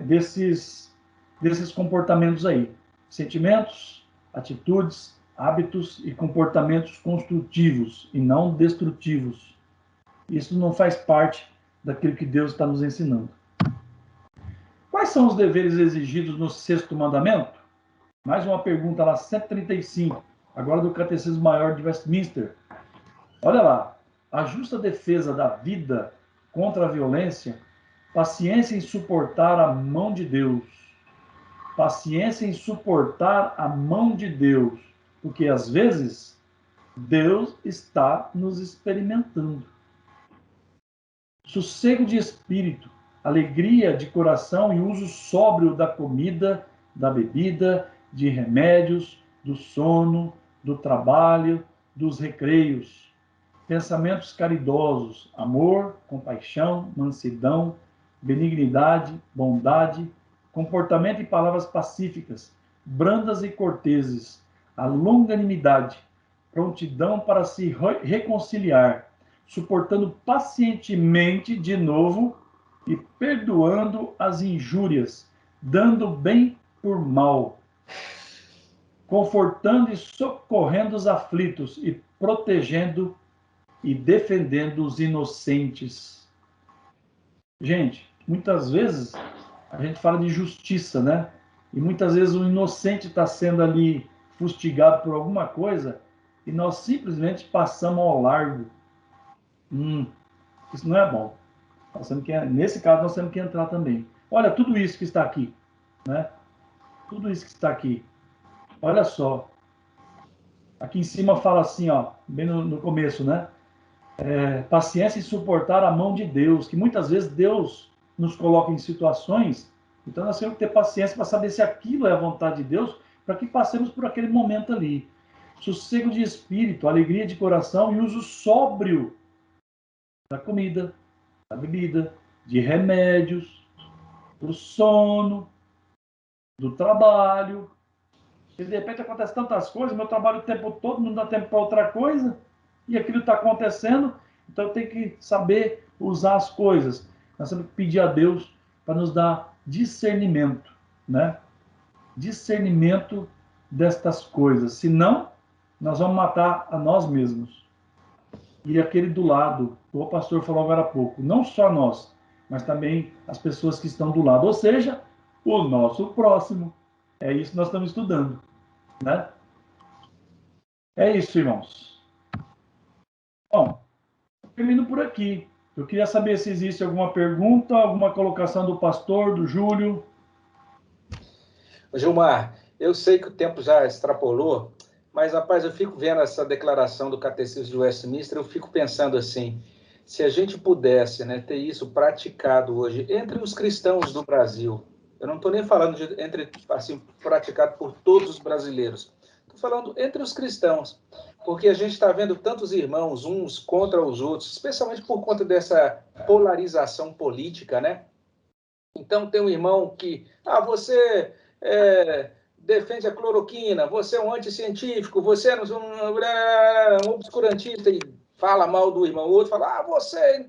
desses comportamentos aí. Sentimentos, atitudes, hábitos e comportamentos construtivos e não destrutivos. Isso não faz parte daquilo que Deus está nos ensinando. Quais são os deveres exigidos no sexto mandamento? Mais uma pergunta lá, 135, agora do Catecismo Maior de Westminster. Olha lá, a justa defesa da vida contra a violência, paciência em suportar a mão de Deus. Paciência em suportar a mão de Deus, porque às vezes Deus está nos experimentando. Sossego de espírito, alegria de coração e uso sóbrio da comida, da bebida, de remédios, do sono, do trabalho, dos recreios. Pensamentos caridosos, amor, compaixão, mansidão, benignidade, bondade, comportamento e palavras pacíficas, brandas e corteses, a longanimidade, prontidão para se reconciliar, suportando pacientemente de novo e perdoando as injúrias, dando bem por mal, confortando e socorrendo os aflitos e protegendo e defendendo os inocentes. Gente, muitas vezes a gente fala de justiça, né? E muitas vezes o inocente está sendo ali fustigado por alguma coisa e nós simplesmente passamos ao largo. Isso não é bom. Nesse caso, nós temos que entrar também. Olha, tudo isso que está aqui, né? Tudo isso que está aqui. Olha só. Aqui em cima fala assim, ó, bem no começo, né? Paciência em suportar a mão de Deus, que muitas vezes Deus nos coloca em situações, então nós temos que ter paciência para saber se aquilo é a vontade de Deus, para que passemos por aquele momento ali. Sossego de espírito, alegria de coração e uso sóbrio da comida, da bebida, de remédios, do sono, do trabalho. E de repente acontece tantas coisas, meu trabalho o tempo todo, não dá tempo para outra coisa, e aquilo está acontecendo, então eu tenho que saber usar as coisas. Nós temos que pedir a Deus para nos dar discernimento, né? Discernimento destas coisas, senão nós vamos matar a nós mesmos. e aquele do lado, o pastor falou agora há pouco, não só nós, mas também as pessoas que estão do lado, ou seja, o nosso próximo. É isso que nós estamos estudando, né? É isso, irmãos. Bom, termino por aqui. Eu queria saber se existe alguma pergunta, alguma colocação do pastor, do Júlio. Gilmar, eu sei que o tempo já extrapolou, mas, rapaz, eu fico vendo essa declaração do Catecismo de Westminster, eu fico pensando assim, se a gente pudesse, né, ter isso praticado hoje entre os cristãos do Brasil, eu não estou nem falando de entre, assim, praticado por todos os brasileiros, estou falando entre os cristãos, porque a gente está vendo tantos irmãos, uns contra os outros, especialmente por conta dessa polarização política, né? Então, tem um irmão que, você defende a cloroquina, você é um anticientífico, você é um obscurantista e fala mal do irmão. O outro fala, você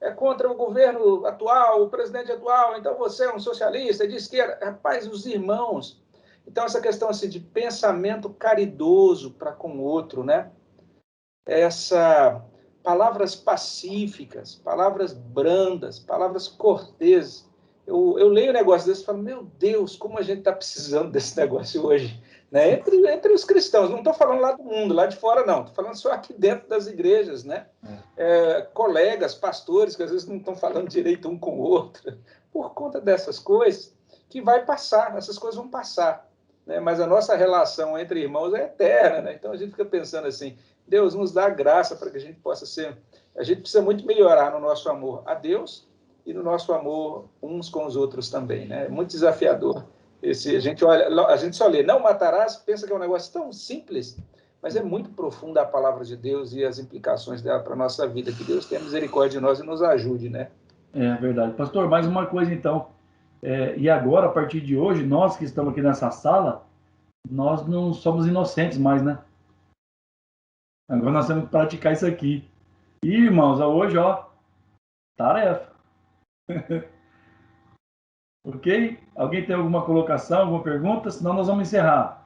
é contra o governo atual, o presidente atual, então você é um socialista de esquerda. Rapaz, os irmãos. Então, essa questão assim, de pensamento caridoso para com o outro, né? Essa palavras pacíficas, palavras brandas, palavras corteses. Eu leio um negócio desse e falo, meu Deus, como a gente está precisando desse negócio hoje. Né? Entre os cristãos, não estou falando lá do mundo, lá de fora não, estou falando só aqui dentro das igrejas, né? Colegas, pastores, que às vezes não estão falando direito um com o outro, por conta dessas coisas, que vai passar, essas coisas vão passar. Né? Mas a nossa relação entre irmãos é eterna, né? Então a gente fica pensando assim, Deus nos dá graça para que a gente possa ser... A gente precisa muito melhorar no nosso amor a Deus e no nosso amor uns com os outros também, né? É muito desafiador. A gente só lê, não matarás, pensa que é um negócio tão simples, mas é muito profunda a palavra de Deus e as implicações dela para a nossa vida. Que Deus tenha misericórdia de nós e nos ajude, né? É verdade. Pastor, mais uma coisa então. E agora, a partir de hoje, nós que estamos aqui nessa sala, nós não somos inocentes mais, né? Agora nós temos que praticar isso aqui. E, irmãos, hoje, ó, tarefa. Ok? Alguém tem alguma colocação, alguma pergunta? Senão nós vamos encerrar.